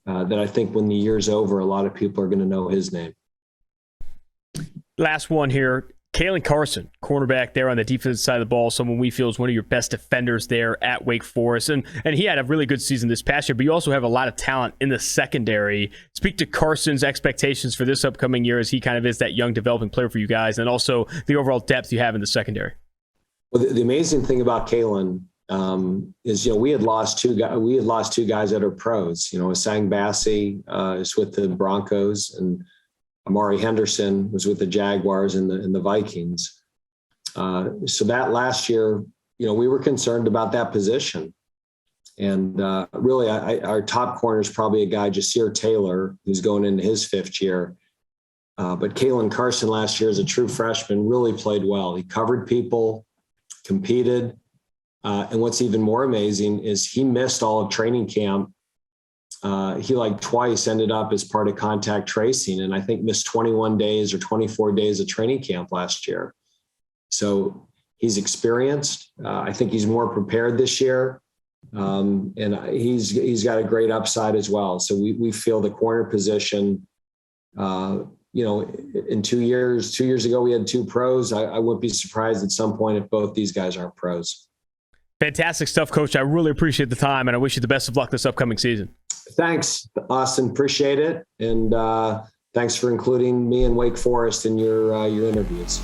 that I think when the year's over, a lot of people are going to know his name. Last one here. Kalen Carson, cornerback there on the defensive side of the ball, someone we feel is one of your best defenders there at Wake Forest. And he had a really good season this past year, but you also have a lot of talent in the secondary. Speak to Carson's expectations for this upcoming year as he kind of is that young developing player for you guys, and also the overall depth you have in the secondary. Well, the amazing thing about Kalen is, we had lost two guys that are pros. Asang Bassi is with the Broncos, and Amari Henderson was with the Jaguars and the Vikings. So that last year, we were concerned about that position. And really, our top corner is probably a guy, Jasir Taylor, who's going into his 5th year. But Kalen Carson last year as a true freshman really played well. He covered people, competed. And what's even more amazing is he missed all of training camp. He twice ended up as part of contact tracing, and I think missed 21 days or 24 days of training camp last year. So he's experienced. I think he's more prepared this year. And he's got a great upside as well. So we feel the corner position, in 2 years ago, we had 2 pros. I wouldn't be surprised at some point if both these guys aren't pros. Fantastic stuff, Coach. I really appreciate the time, and I wish you the best of luck this upcoming season. Thanks, Austin. Appreciate it. And thanks for including me and Wake Forest in your interviews.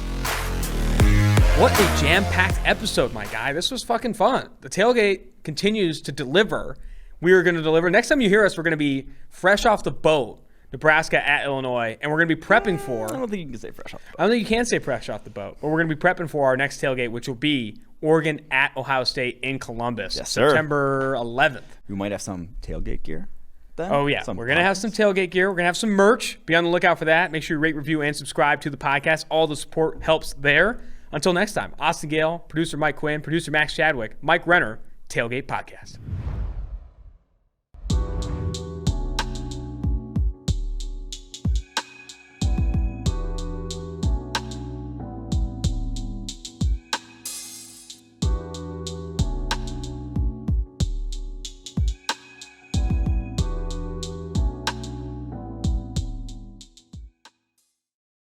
What a jam-packed episode, my guy. This was fucking fun. The tailgate continues to deliver. We are going to deliver. Next time you hear us, we're going to be fresh off the boat, Nebraska at Illinois, and we're going to be prepping for... I don't think you can say fresh off the boat. I don't think you can say fresh off the boat, but we're going to be prepping for our next tailgate, which will be Oregon at Ohio State in Columbus, yes, sir. September 11th. We might have some tailgate gear then. Oh, yeah. We're going to have some tailgate gear. We're going to have some merch. Be on the lookout for that. Make sure you rate, review, and subscribe to the podcast. All the support helps there. Until next time, Austin Gayle, producer Mike Quinn, producer Max Chadwick, Mike Renner, Tailgate Podcast.